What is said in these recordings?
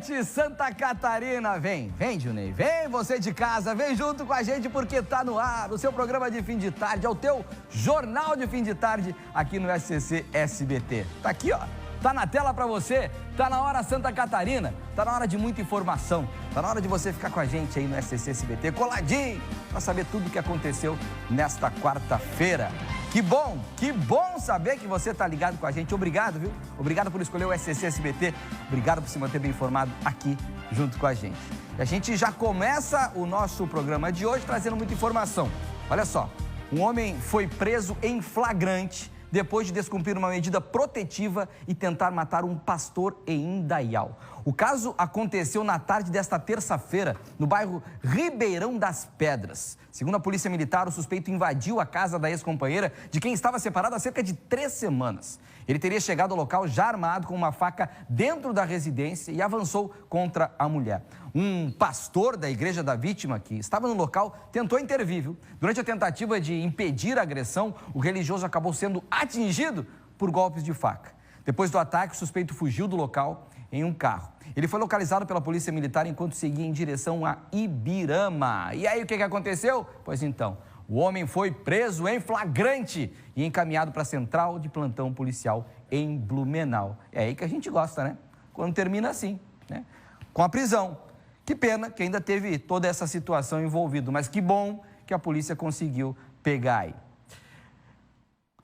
noite, Santa Catarina. Vem, Junei, vem você de casa, vem junto com a gente porque tá no ar o seu programa de fim de tarde, é o teu jornal de fim de tarde aqui no SCC SBT. Tá aqui, ó, tá na tela pra você, tá na hora Santa Catarina, tá na hora de muita informação, tá na hora de você ficar com a gente aí no SCC SBT, coladinho, pra saber tudo o que aconteceu nesta quarta-feira. Que bom saber que você está ligado com a gente. Obrigado, viu? Obrigado por escolher o SCC SBT. Obrigado por se manter bem informado aqui junto com a gente. E a gente já começa o nosso programa de hoje trazendo muita informação. Olha só, um homem foi preso em flagrante depois de descumprir uma medida protetiva e tentar matar um pastor em Indaial. O caso aconteceu na tarde desta terça-feira, no bairro Ribeirão das Pedras. Segundo a Polícia Militar, o suspeito invadiu a casa da ex-companheira, de quem estava separado há cerca de 3 semanas. Ele teria chegado ao local já armado com uma faca dentro da residência e avançou contra a mulher. Um pastor da igreja da vítima, que estava no local, tentou intervir, viu? Durante a tentativa de impedir a agressão, o religioso acabou sendo atingido por golpes de faca. Depois do ataque, o suspeito fugiu do local em um carro. Ele foi localizado pela Polícia Militar enquanto seguia em direção a Ibirama. E aí, o que aconteceu? Pois então, o homem foi preso em flagrante e encaminhado para a Central de Plantão Policial em Blumenau. É aí que a gente gosta, né? Quando termina assim, né? Com a prisão. Que pena que ainda teve toda essa situação envolvida, mas que bom que a polícia conseguiu pegar aí.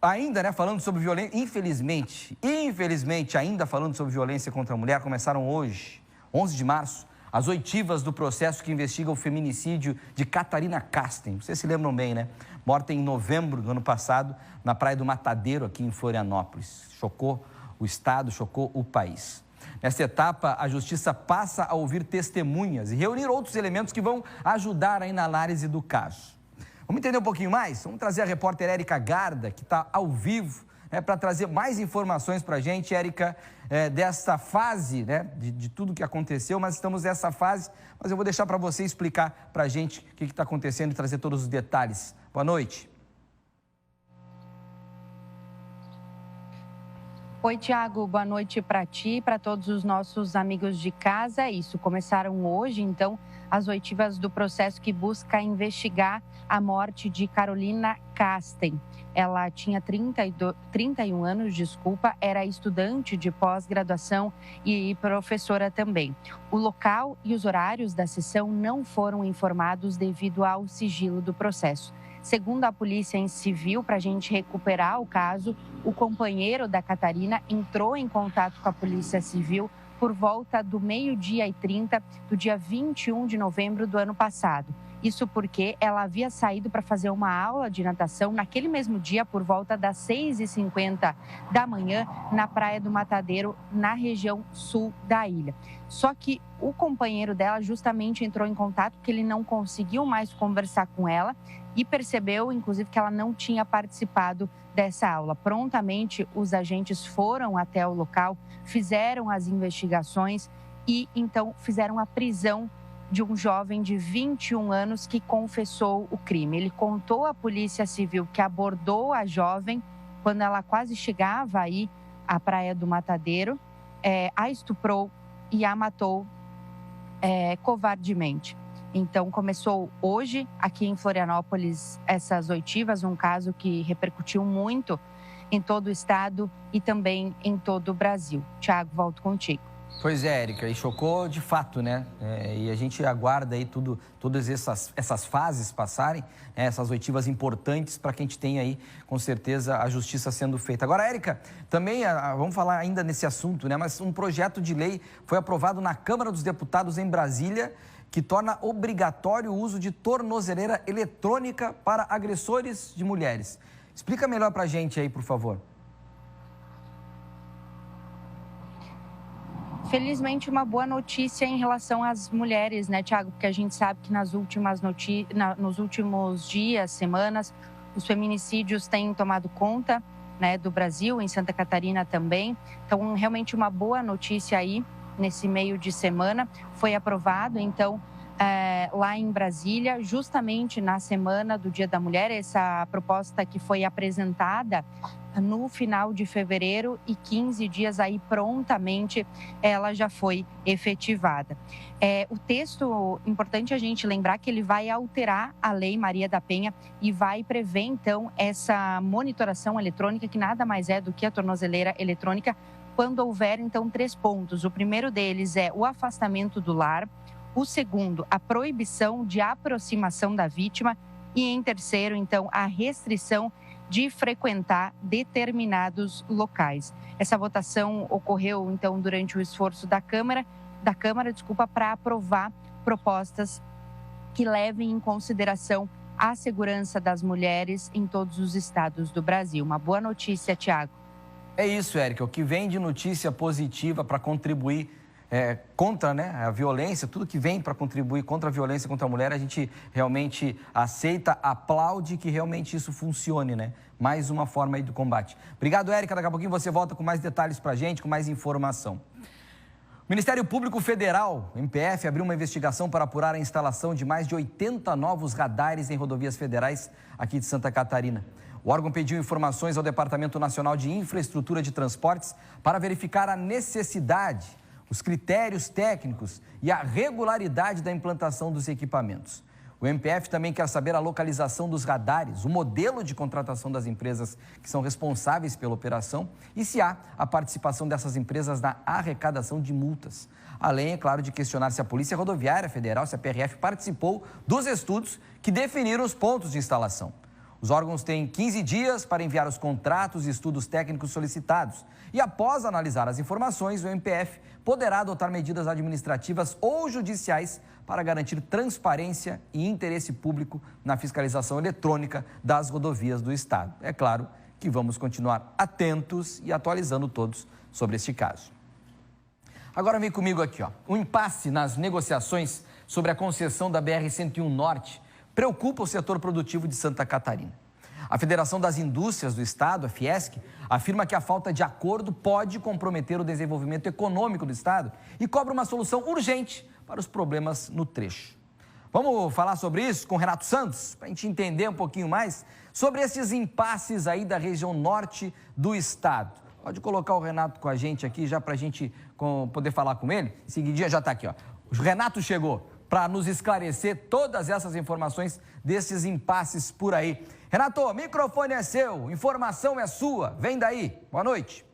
Ainda, né, falando sobre violência, infelizmente, ainda falando sobre violência contra a mulher, começaram hoje, 11 de março, as oitivas do processo que investiga o feminicídio de Catarina Casten. Vocês se lembram bem, né? Morta em novembro do ano passado, na Praia do Matadeiro, aqui em Florianópolis. Chocou o estado, chocou o país. Nessa etapa, a Justiça passa a ouvir testemunhas e reunir outros elementos que vão ajudar aí na análise do caso. Vamos entender um pouquinho mais? Vamos trazer a repórter Érica Garda, que está ao vivo, né, para trazer mais informações para a gente, Érica, dessa fase, né, de tudo que aconteceu, mas estamos nessa fase, mas eu vou deixar para você explicar para a gente o que está acontecendo e trazer todos os detalhes. Boa noite. Oi, Tiago, boa noite para ti e para todos os nossos amigos de casa. Isso, começaram hoje, então, as oitivas do processo que busca investigar a morte de Carolina Casten. Ela tinha 31 anos, era estudante de pós-graduação e professora também. O local e os horários da sessão não foram informados devido ao sigilo do processo. Segundo a Polícia Civil, para a gente recuperar o caso, o companheiro da Catarina entrou em contato com a Polícia Civil por volta do 12h30 do dia 21 de novembro do ano passado. Isso porque ela havia saído para fazer uma aula de natação naquele mesmo dia por volta das 6h50 da manhã na Praia do Matadeiro, na região sul da ilha. Só que o companheiro dela justamente entrou em contato porque ele não conseguiu mais conversar com ela e percebeu, inclusive, que ela não tinha participado dessa aula. Prontamente, os agentes foram até o local, fizeram as investigações e, então, fizeram a prisão de um jovem de 21 anos que confessou o crime. Ele contou à Polícia Civil que abordou a jovem quando ela quase chegava aí à Praia do Matadeiro, a estuprou e a matou covardemente. Então, começou hoje, aqui em Florianópolis, essas oitivas, um caso que repercutiu muito em todo o estado e também em todo o Brasil. Tiago, volto contigo. Pois é, Érica, e chocou de fato, né? E a gente aguarda aí todas essas fases passarem, né? Essas oitivas importantes para que a gente tenha aí, com certeza, a justiça sendo feita. Agora, Érica, também, vamos falar ainda nesse assunto, né? Mas um projeto de lei foi aprovado na Câmara dos Deputados em Brasília, que torna obrigatório o uso de tornozeleira eletrônica para agressores de mulheres. Explica melhor para a gente aí, por favor. Felizmente, uma boa notícia em relação às mulheres, né, Tiago? Porque a gente sabe que nos últimos dias, semanas, os feminicídios têm tomado conta, né, do Brasil, em Santa Catarina também. Então, realmente uma boa notícia aí nesse meio de semana. Foi aprovado, então, lá em Brasília, justamente na semana do Dia da Mulher, essa proposta que foi apresentada no final de fevereiro e 15 dias aí prontamente ela já foi efetivada. O texto, importante a gente lembrar que ele vai alterar a Lei Maria da Penha e vai prever então essa monitoração eletrônica, que nada mais é do que a tornozeleira eletrônica, quando houver então 3 pontos. O primeiro deles é o afastamento do lar, o segundo, a proibição de aproximação da vítima e, em terceiro, então, a restrição de frequentar determinados locais. Essa votação ocorreu, então, durante o esforço da Câmara, para aprovar propostas que levem em consideração a segurança das mulheres em todos os estados do Brasil. Uma boa notícia, Tiago. É isso, Érica, o que vem de notícia positiva para contribuir contra, né, a violência, tudo que vem para contribuir contra a violência contra a mulher, a gente realmente aceita, aplaude que realmente isso funcione, né? Mais uma forma aí do combate. Obrigado, Érica. Daqui a pouquinho você volta com mais detalhes para a gente, com mais informação. O Ministério Público Federal, MPF, abriu uma investigação para apurar a instalação de mais de 80 novos radares em rodovias federais aqui de Santa Catarina. O órgão pediu informações ao Departamento Nacional de Infraestrutura de Transportes para verificar a necessidade, os critérios técnicos e a regularidade da implantação dos equipamentos. O MPF também quer saber a localização dos radares, o modelo de contratação das empresas que são responsáveis pela operação e se há a participação dessas empresas na arrecadação de multas. Além, é claro, de questionar se a Polícia Rodoviária Federal, se a PRF, participou dos estudos que definiram os pontos de instalação. Os órgãos têm 15 dias para enviar os contratos e estudos técnicos solicitados. E após analisar as informações, o MPF poderá adotar medidas administrativas ou judiciais para garantir transparência e interesse público na fiscalização eletrônica das rodovias do Estado. É claro que vamos continuar atentos e atualizando todos sobre este caso. Agora vem comigo aqui, ó. O impasse nas negociações sobre a concessão da BR-101 Norte preocupa o setor produtivo de Santa Catarina. A Federação das Indústrias do Estado, a Fiesc, afirma que a falta de acordo pode comprometer o desenvolvimento econômico do Estado e cobra uma solução urgente para os problemas no trecho. Vamos falar sobre isso com o Renato Santos, para a gente entender um pouquinho mais sobre esses impasses aí da região norte do Estado. Pode colocar o Renato com a gente aqui, já para a gente poder falar com ele. Em seguidinha já está aqui, ó. O Renato chegou para nos esclarecer todas essas informações desses impasses por aí. Renato, o microfone é seu, informação é sua, vem daí. Boa noite.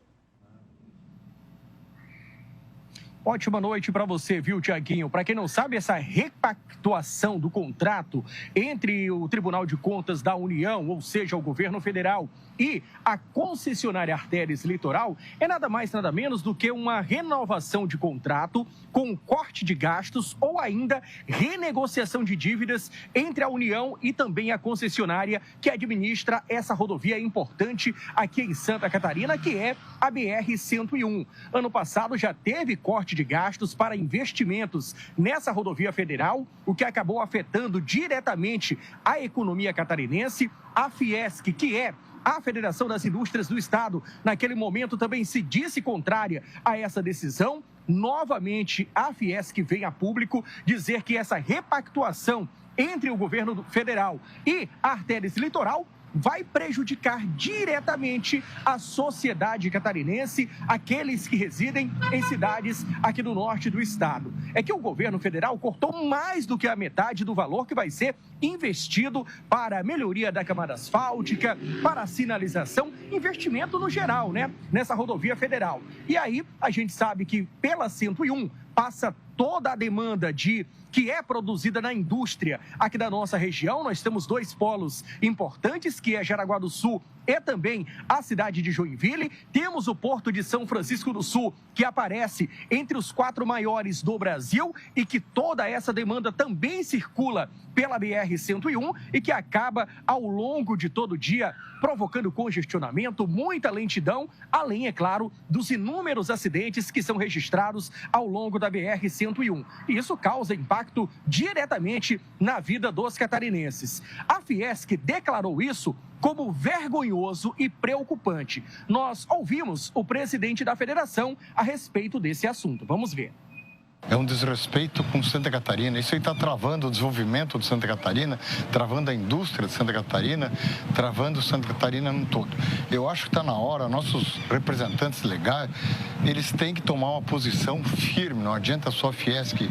Ótima noite para você, viu, Tiaguinho? Para quem não sabe, essa repactuação do contrato entre o Tribunal de Contas da União, ou seja, o governo federal, e a concessionária Artérias Litoral é nada mais, nada menos do que uma renovação de contrato com corte de gastos ou ainda renegociação de dívidas entre a União e também a concessionária que administra essa rodovia importante aqui em Santa Catarina, que é a BR-101. Ano passado já teve corte de gastos para investimentos nessa rodovia federal, o que acabou afetando diretamente a economia catarinense. A Fiesc, que é a Federação das Indústrias do Estado, naquele momento também se disse contrária a essa decisão. Novamente, a Fiesc vem a público dizer que essa repactuação entre o governo federal e a Artérias Litoral vai prejudicar diretamente a sociedade catarinense, aqueles que residem em cidades aqui do norte do estado. É que o governo federal cortou mais do que a metade do valor que vai ser investido para a melhoria da camada asfáltica, para a sinalização, investimento no geral, né, nessa rodovia federal. E aí a gente sabe que pela 101 passa toda a demanda que é produzida na indústria aqui da nossa região. Nós temos 2 polos importantes, que é Jaraguá do Sul e também a cidade de Joinville. Temos o Porto de São Francisco do Sul, que aparece entre os 4 maiores do Brasil e que toda essa demanda também circula pela BR-101 e que acaba ao longo de todo o dia provocando congestionamento, muita lentidão, além, é claro, dos inúmeros acidentes que são registrados ao longo da BR-101. E isso causa impacto diretamente na vida dos catarinenses. A Fiesc declarou isso como vergonhoso e preocupante. Nós ouvimos o presidente da federação a respeito desse assunto. Vamos ver. É um desrespeito com Santa Catarina. Isso aí está travando o desenvolvimento de Santa Catarina, travando a indústria de Santa Catarina, travando Santa Catarina no todo. Eu acho que está na hora, nossos representantes legais, eles têm que tomar uma posição firme, não adianta só a Fiesc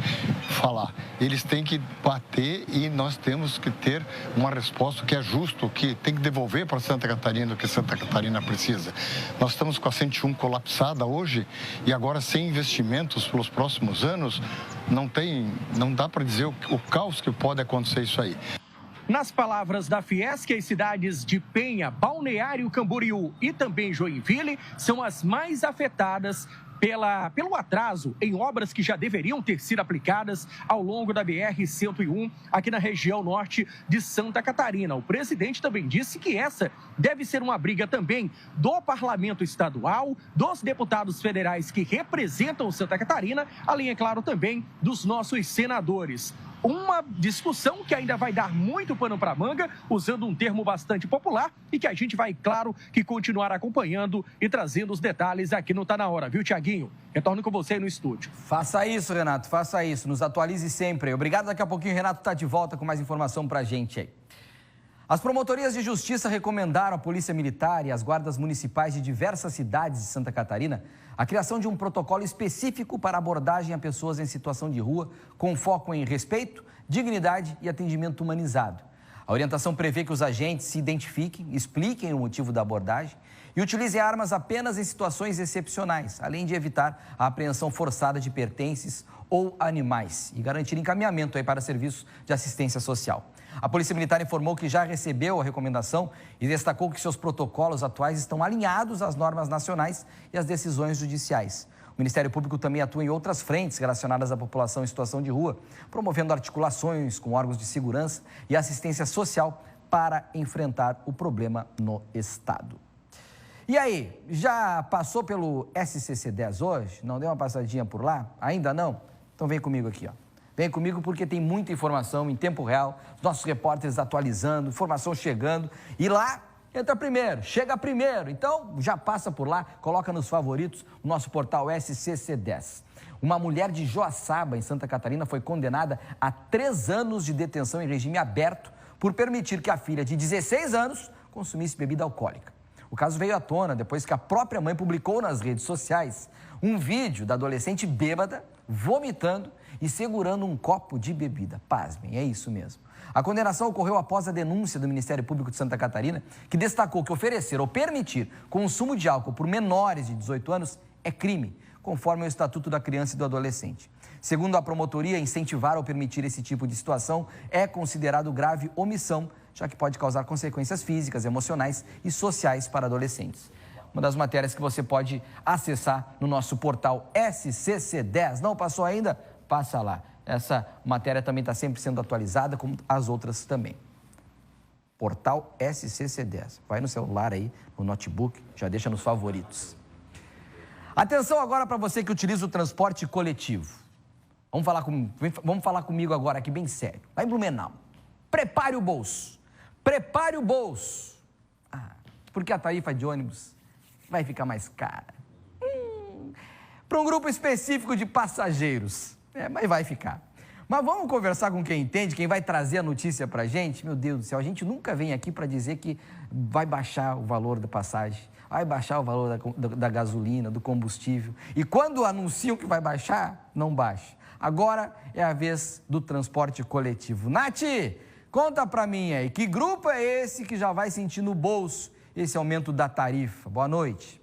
falar. Eles têm que bater e nós temos que ter uma resposta que é justa, que tem que devolver para Santa Catarina o que Santa Catarina precisa. Nós estamos com a 101 colapsada hoje e agora sem investimentos pelos próximos anos, não dá para dizer o caos que pode acontecer isso aí. Nas palavras da Fiesc, as cidades de Penha, Balneário Camboriú e também Joinville são as mais afetadas pelo atraso em obras que já deveriam ter sido aplicadas ao longo da BR-101 aqui na região norte de Santa Catarina. O presidente também disse que essa deve ser uma briga também do Parlamento Estadual, dos deputados federais que representam Santa Catarina, além, é claro, também dos nossos senadores. Uma discussão que ainda vai dar muito pano para manga, usando um termo bastante popular e que a gente vai, claro, que continuar acompanhando e trazendo os detalhes aqui no Tá Na Hora, viu, Tiaguinho? Retorno com você no estúdio. Faça isso, Renato, faça isso. Nos atualize sempre. Obrigado. Daqui a pouquinho o Renato está de volta com mais informação para a gente aí. As promotorias de justiça recomendaram à Polícia Militar e às guardas municipais de diversas cidades de Santa Catarina a criação de um protocolo específico para abordagem a pessoas em situação de rua, com foco em respeito, dignidade e atendimento humanizado. A orientação prevê que os agentes se identifiquem, expliquem o motivo da abordagem e utilizem armas apenas em situações excepcionais, além de evitar a apreensão forçada de pertences ou animais e garantir encaminhamento aí para serviços de assistência social. A Polícia Militar informou que já recebeu a recomendação e destacou que seus protocolos atuais estão alinhados às normas nacionais e às decisões judiciais. O Ministério Público também atua em outras frentes relacionadas à população em situação de rua, promovendo articulações com órgãos de segurança e assistência social para enfrentar o problema no Estado. E aí, já passou pelo SCC-10 hoje? Não deu uma passadinha por lá? Ainda não? Então vem comigo aqui, ó. Vem comigo porque tem muita informação em tempo real, nossos repórteres atualizando, informação chegando e lá entra primeiro, chega primeiro. Então já passa por lá, coloca nos favoritos o nosso portal SCC-10. Uma mulher de Joaçaba, em Santa Catarina, foi condenada a 3 anos de detenção em regime aberto por permitir que a filha de 16 anos consumisse bebida alcoólica. O caso veio à tona depois que a própria mãe publicou nas redes sociais um vídeo da adolescente bêbada, vomitando e segurando um copo de bebida. Pasmem, é isso mesmo. A condenação ocorreu após a denúncia do Ministério Público de Santa Catarina, que destacou que oferecer ou permitir consumo de álcool por menores de 18 anos é crime, conforme o Estatuto da Criança e do Adolescente. Segundo a promotoria, incentivar ou permitir esse tipo de situação é considerado grave omissão, já que pode causar consequências físicas, emocionais e sociais para adolescentes. Uma das matérias que você pode acessar no nosso portal SCC-10. Não passou ainda? Passa lá. Essa matéria também está sempre sendo atualizada, como as outras também. Portal SCC-10. Vai no celular aí, no notebook, já deixa nos favoritos. Atenção agora para você que utiliza o transporte coletivo. Vamos falar comigo agora aqui bem sério. Lá em Blumenau. Prepare o bolso. Prepare o bolso. Porque a tarifa de ônibus vai ficar mais cara. Para um grupo específico de passageiros. Mas vai ficar. Mas vamos conversar com quem entende, quem vai trazer a notícia para a gente. Meu Deus do céu, a gente nunca vem aqui para dizer que vai baixar o valor da passagem, vai baixar o valor da gasolina, do combustível. E quando anunciam que vai baixar, não baixa. Agora é a vez do transporte coletivo. Nath, conta para mim aí, que grupo é esse que já vai sentir no bolso esse aumento da tarifa? Boa noite.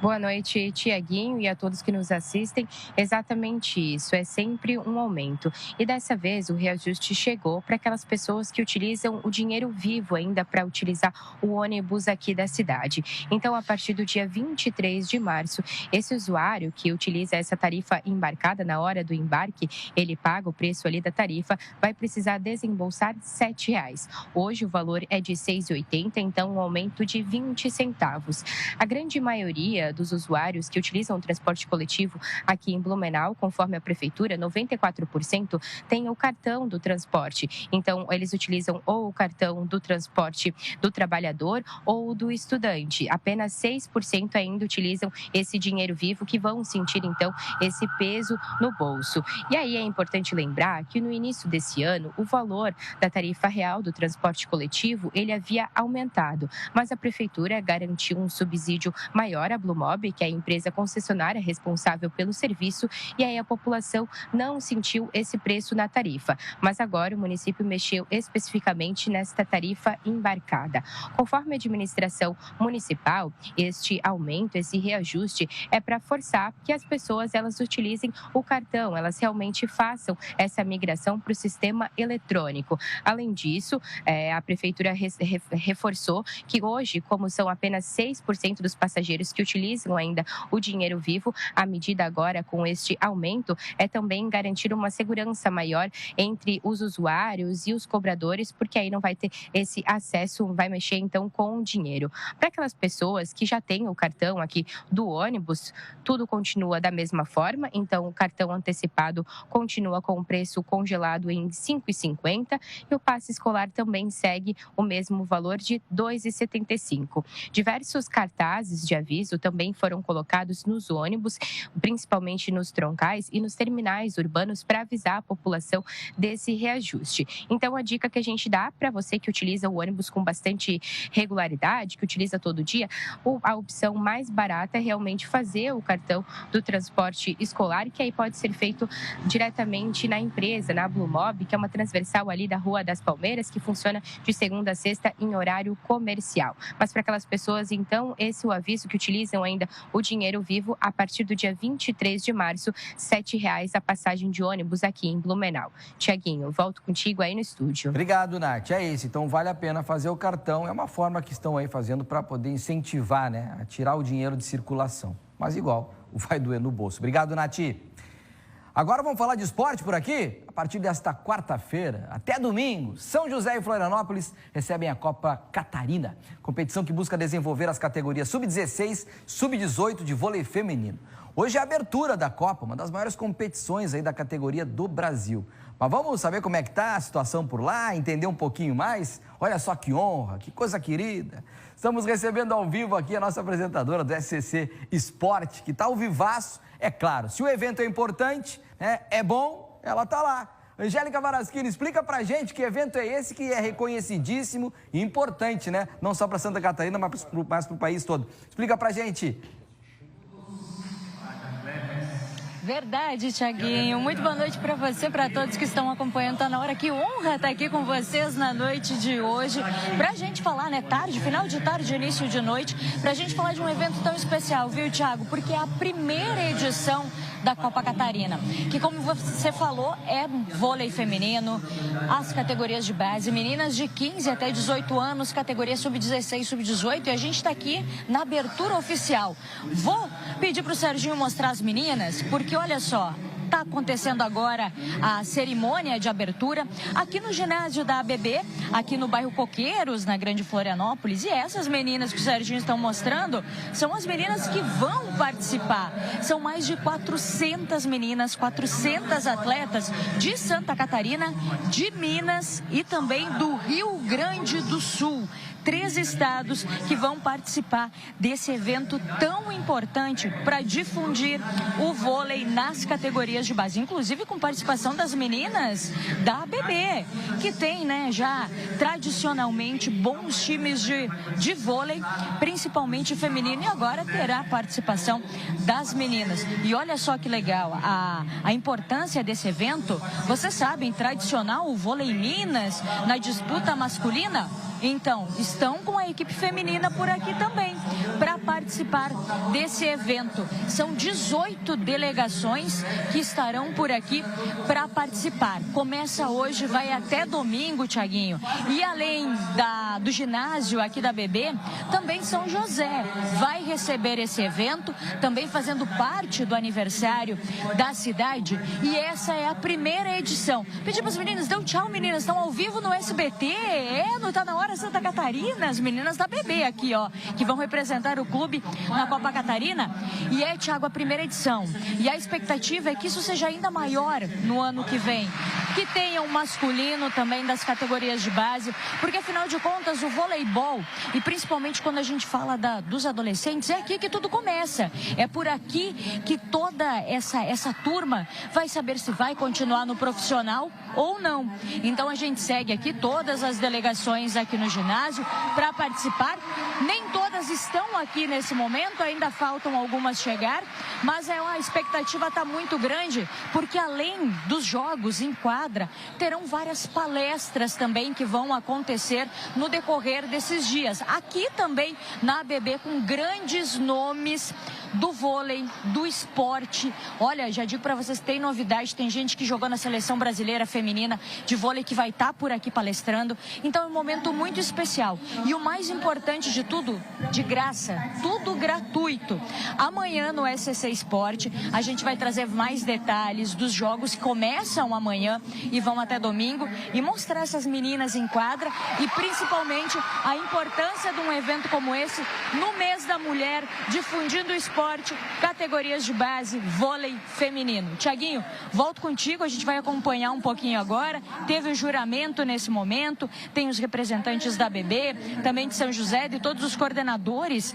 Boa noite, Tiaguinho, e a todos que nos assistem. Exatamente isso, é sempre um aumento. E dessa vez o reajuste chegou para aquelas pessoas que utilizam o dinheiro vivo ainda para utilizar o ônibus aqui da cidade. Então, a partir do dia 23 de março, esse usuário que utiliza essa tarifa embarcada na hora do embarque, ele paga o preço ali da tarifa, vai precisar desembolsar R$ 7,00. Hoje o valor é de R$ 6,80, então um aumento de 20 centavos. A grande maioria maioria dos usuários que utilizam o transporte coletivo aqui em Blumenau, conforme a prefeitura, 94% tem o cartão do transporte. Então, eles utilizam ou o cartão do transporte do trabalhador ou do estudante. Apenas 6% ainda utilizam esse dinheiro vivo, que vão sentir, então, esse peso no bolso. E aí é importante lembrar que no início desse ano, o valor da tarifa real do transporte coletivo, ele havia aumentado, mas a prefeitura garantiu um subsídio maior à Blumob, que é a empresa concessionária responsável pelo serviço, e aí a população não sentiu esse preço na tarifa. Mas agora o município mexeu especificamente nesta tarifa embarcada. Conforme a administração municipal, este aumento, esse reajuste é para forçar que as pessoas elas utilizem o cartão, elas realmente façam essa migração para o sistema eletrônico. Além disso, a prefeitura reforçou que hoje, como são apenas 6% dos passageiros que utilizam ainda o dinheiro vivo, a medida agora com este aumento é também garantir uma segurança maior entre os usuários e os cobradores, porque aí não vai ter esse acesso, vai mexer então com o dinheiro. Para aquelas pessoas que já têm o cartão aqui do ônibus, tudo continua da mesma forma, então o cartão antecipado continua com o preço congelado em R$ 5,50 e o passe escolar também segue o mesmo valor de R$ 2,75. Diversos cartazes de aviso também foram colocados nos ônibus, principalmente nos troncais e nos terminais urbanos, para avisar a população desse reajuste. Então, a dica que a gente dá para você que utiliza o ônibus com bastante regularidade, que utiliza todo dia, a opção mais barata é realmente fazer o cartão do transporte escolar, que aí pode ser feito diretamente na empresa, na Blumob, que é uma transversal ali da Rua das Palmeiras, que funciona de segunda a sexta em horário comercial. Mas para aquelas pessoas, então, esse é o aviso que utilizam ainda o dinheiro vivo, a partir do dia 23 de março, R$ 7,00 a passagem de ônibus aqui em Blumenau. Tiaguinho, volto contigo aí no estúdio. Obrigado, Nath. É isso. Então, vale a pena fazer o cartão. É uma forma que estão aí fazendo para poder incentivar, né, a tirar o dinheiro de circulação. Mas igual, vai doer no bolso. Obrigado, Nath. Agora vamos falar de esporte por aqui? A partir desta quarta-feira até domingo, São José e Florianópolis recebem a Copa Catarina, competição que busca desenvolver as categorias sub-16, sub-18 de vôlei feminino. Hoje é a abertura da Copa, uma das maiores competições aí da categoria do Brasil. Mas vamos saber como é que está a situação por lá, entender um pouquinho mais? Olha só que honra, que coisa querida. Estamos recebendo ao vivo aqui a nossa apresentadora do SCC Esporte, que está ao vivaço. É claro, se o evento é importante, né, é bom, ela está lá. Angélica Varaschini, explica pra gente que evento é esse que é reconhecidíssimo e importante, né? Não só para Santa Catarina, mas para o país todo. Explica pra gente. Verdade, Tiaguinho. Muito boa noite para você, para todos que estão acompanhando. Tá na hora, que honra estar aqui com vocês na noite de hoje. Pra gente falar, né, tarde, final de tarde, início de noite, pra gente falar de um evento tão especial, viu, Thiago? Porque é a primeira edição da Copa Catarina, que, como você falou, é vôlei feminino, as categorias de base, meninas de 15 até 18 anos, categoria sub-16, sub-18, e a gente está aqui na abertura oficial. Vou pedir para o Serginho mostrar as meninas, porque olha só, está acontecendo agora a cerimônia de abertura aqui no ginásio da ABB, aqui no bairro Coqueiros, na Grande Florianópolis. E essas meninas que o Serginho estão mostrando são as meninas que vão participar. São mais de 400 meninas, 400 atletas de Santa Catarina, de Minas e também do Rio Grande do Sul. 3 estados que vão participar desse evento tão importante para difundir o vôlei nas categorias de base, inclusive com participação das meninas da ABB, que tem, né, já tradicionalmente bons times de vôlei, principalmente feminino, e agora terá a participação das meninas. E olha só que legal, a importância desse evento. Vocês sabem, tradicional o vôlei em Minas na disputa masculina. Então, estão com a equipe feminina por aqui também, para participar desse evento. São 18 delegações que estarão por aqui para participar. Começa hoje, vai até domingo, Tiaguinho. E além do ginásio aqui da BB, também São José vai receber esse evento, também fazendo parte do aniversário da cidade. E essa é a primeira edição. Pedi para as meninas, dão tchau, meninas, estão ao vivo no SBT. Não está na hora para Santa Catarina, as meninas da BB aqui, ó, que vão representar o clube na Copa Catarina. E é, Thiago, a primeira edição. E a expectativa é que isso seja ainda maior no ano que vem. Que tenha um masculino também das categorias de base, porque afinal de contas o voleibol, e principalmente quando a gente fala dos adolescentes, é aqui que tudo começa. É por aqui que toda essa turma vai saber se vai continuar no profissional ou não. Então a gente segue aqui todas as delegações aqui no ginásio para participar. Nem todas estão aqui nesse momento, ainda faltam algumas chegar, mas a expectativa está muito grande, porque além dos jogos em quadra, terão várias palestras também que vão acontecer no decorrer desses dias. Aqui também na ABB, com grandes nomes do vôlei, do esporte. Olha, já digo para vocês, tem novidade, tem gente que jogou na seleção brasileira feminina de vôlei que vai estar por aqui palestrando. Então é um momento muito especial. E o mais importante de tudo, de graça, tudo gratuito. Amanhã no SCC Esporte, a gente vai trazer mais detalhes dos jogos que começam amanhã e vão até domingo, e mostrar essas meninas em quadra e principalmente a importância de um evento como esse no mês da mulher, difundindo o esporte, categorias de base, vôlei feminino. Tiaguinho, volto contigo, a gente vai acompanhar um pouquinho agora. Teve o juramento nesse momento, tem os representantes da ABB, também de São José, de todos os coordenadores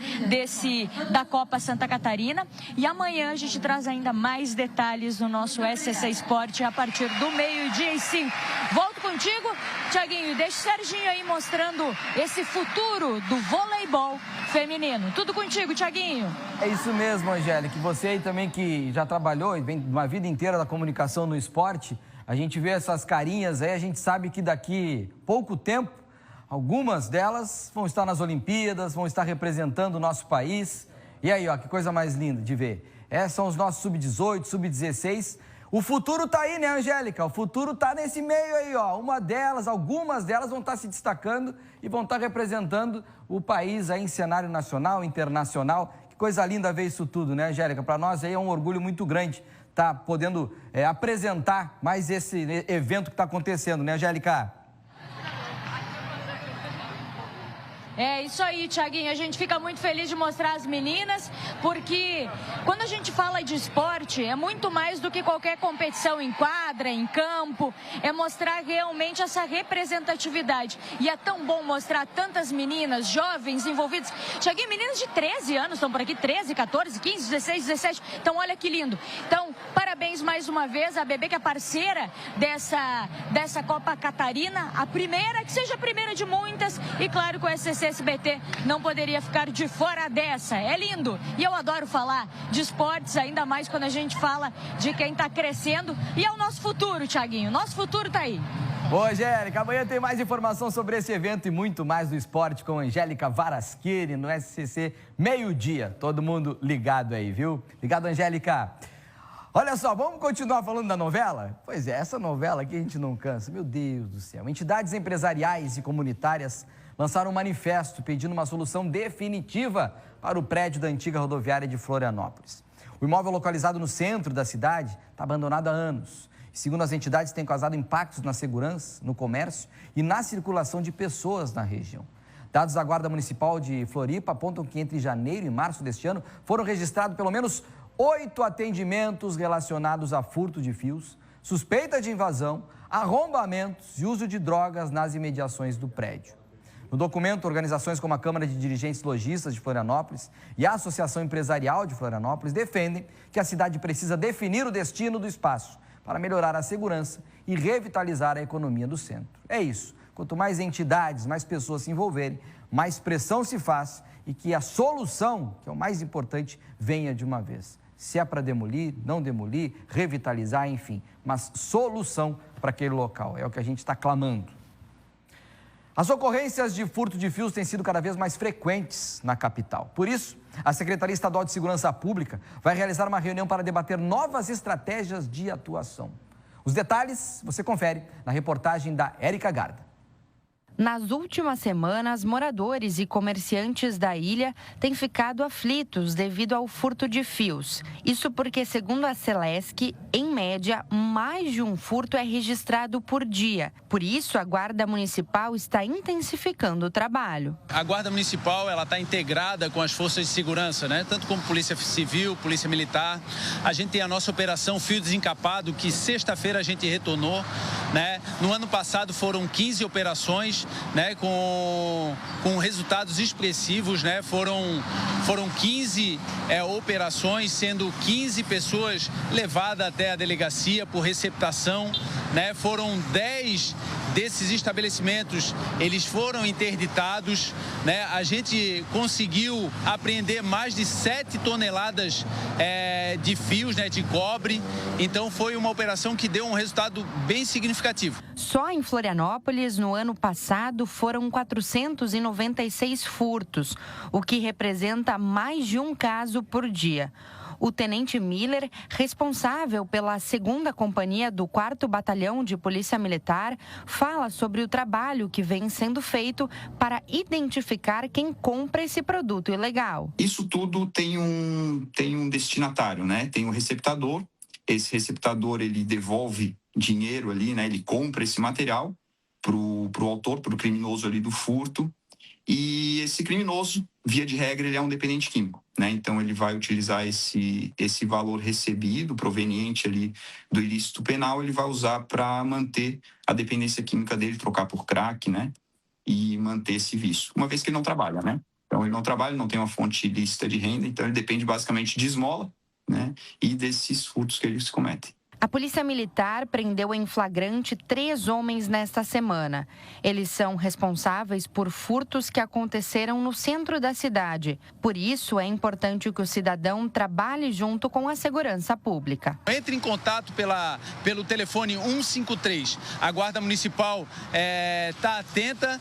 da Copa Santa Catarina, e amanhã a gente traz ainda mais detalhes no nosso SCC Esporte a partir do meio-dia e 5. Volto contigo, Tiaguinho, deixa o Serginho aí mostrando esse futuro do voleibol feminino. Tudo contigo, Tiaguinho. É isso mesmo, Angélica. Você aí também que já trabalhou e vem uma vida inteira da comunicação no esporte, a gente vê essas carinhas aí, a gente sabe que daqui pouco tempo, algumas delas vão estar nas Olimpíadas, vão estar representando o nosso país. E aí, ó, que coisa mais linda de ver. São os nossos sub-18, sub-16. O futuro tá aí, né, Angélica? O futuro tá nesse meio aí, ó. Algumas delas vão estar se destacando e vão estar representando o país aí em cenário nacional, internacional. Que coisa linda ver isso tudo, né, Angélica? Para nós aí é um orgulho muito grande estar podendo apresentar mais esse evento que está acontecendo, né, Angélica? É isso aí, Tiaguinho, a gente fica muito feliz de mostrar as meninas, porque quando a gente fala de esporte, é muito mais do que qualquer competição em quadra, em campo, é mostrar realmente essa representatividade. E é tão bom mostrar tantas meninas, jovens, envolvidas. Tiaguinho, meninas de 13 anos estão por aqui, 13, 14, 15, 16, 17, então olha que lindo. Então, parabéns mais uma vez, a ABB que é parceira dessa Copa Catarina, a primeira, que seja a primeira de muitas, e claro que o SBT não poderia ficar de fora dessa. É lindo. E eu adoro falar de esportes, ainda mais quando a gente fala de quem está crescendo. E é o nosso futuro, Tiaguinho. Nosso futuro está aí. Ô, Angélica, amanhã tem mais informação sobre esse evento e muito mais do esporte com Angélica Varasquini no SCC meio-dia. Todo mundo ligado aí, viu? Ligado, Angélica? Olha só, vamos continuar falando da novela? Pois é, essa novela aqui a gente não cansa. Meu Deus do céu. Entidades empresariais e comunitárias lançaram um manifesto pedindo uma solução definitiva para o prédio da antiga rodoviária de Florianópolis. O imóvel localizado no centro da cidade está abandonado há anos. E, segundo as entidades, tem causado impactos na segurança, no comércio e na circulação de pessoas na região. Dados da Guarda Municipal de Floripa apontam que entre janeiro e março deste ano foram registrados pelo menos 8 atendimentos relacionados a furto de fios, suspeita de invasão, arrombamentos e uso de drogas nas imediações do prédio. No documento, organizações como a Câmara de Dirigentes Lojistas de Florianópolis e a Associação Empresarial de Florianópolis defendem que a cidade precisa definir o destino do espaço para melhorar a segurança e revitalizar a economia do centro. É isso. Quanto mais entidades, mais pessoas se envolverem, mais pressão se faz e que a solução, que é o mais importante, venha de uma vez. Se é para demolir, não demolir, revitalizar, enfim, mas solução para aquele local. É o que a gente está clamando. As ocorrências de furto de fios têm sido cada vez mais frequentes na capital. Por isso, a Secretaria Estadual de Segurança Pública vai realizar uma reunião para debater novas estratégias de atuação. Os detalhes você confere na reportagem da Érica Garda. Nas últimas semanas, moradores e comerciantes da ilha têm ficado aflitos devido ao furto de fios. Isso porque, segundo a Celesc, em média, mais de um furto é registrado por dia. Por isso, a Guarda Municipal está intensificando o trabalho. A Guarda Municipal está integrada com as forças de segurança, né? Tanto como Polícia Civil, Polícia Militar. A gente tem a nossa operação Fio Desencapado, que sexta-feira a gente retornou, né? No ano passado foram 15 operações, né, com resultados expressivos, né? Foram 15 operações, sendo 15 pessoas levadas até a delegacia por receptação, né? Foram 10 desses estabelecimentos, eles foram interditados, né? A gente conseguiu apreender mais de 7 toneladas de fios, né, de cobre. Então foi uma operação que deu um resultado bem significativo. Só em Florianópolis, no ano passado, foram 496 furtos, o que representa mais de um caso por dia. O tenente Miller, responsável pela 2ª Companhia do 4º Batalhão de Polícia Militar, fala sobre o trabalho que vem sendo feito para identificar quem compra esse produto ilegal. Isso tudo tem um destinatário, né? Tem um receptador. Esse receptador, ele devolve dinheiro ali, né? Ele compra esse material pro autor, pro criminoso ali do furto. E esse criminoso, via de regra, ele é um dependente químico, né? Então, ele vai utilizar esse valor recebido, proveniente ali do ilícito penal, ele vai usar para manter a dependência química dele, trocar por crack, né? E manter esse vício, uma vez que ele não trabalha, né? Então, ele não trabalha, não tem uma fonte ilícita de renda, então ele depende basicamente de esmola, né? E desses furtos que eles cometem. A Polícia Militar prendeu em flagrante 3 homens nesta semana. Eles são responsáveis por furtos que aconteceram no centro da cidade. Por isso, é importante que o cidadão trabalhe junto com a segurança pública. Entre em contato pelo telefone 153. A Guarda Municipal está atenta,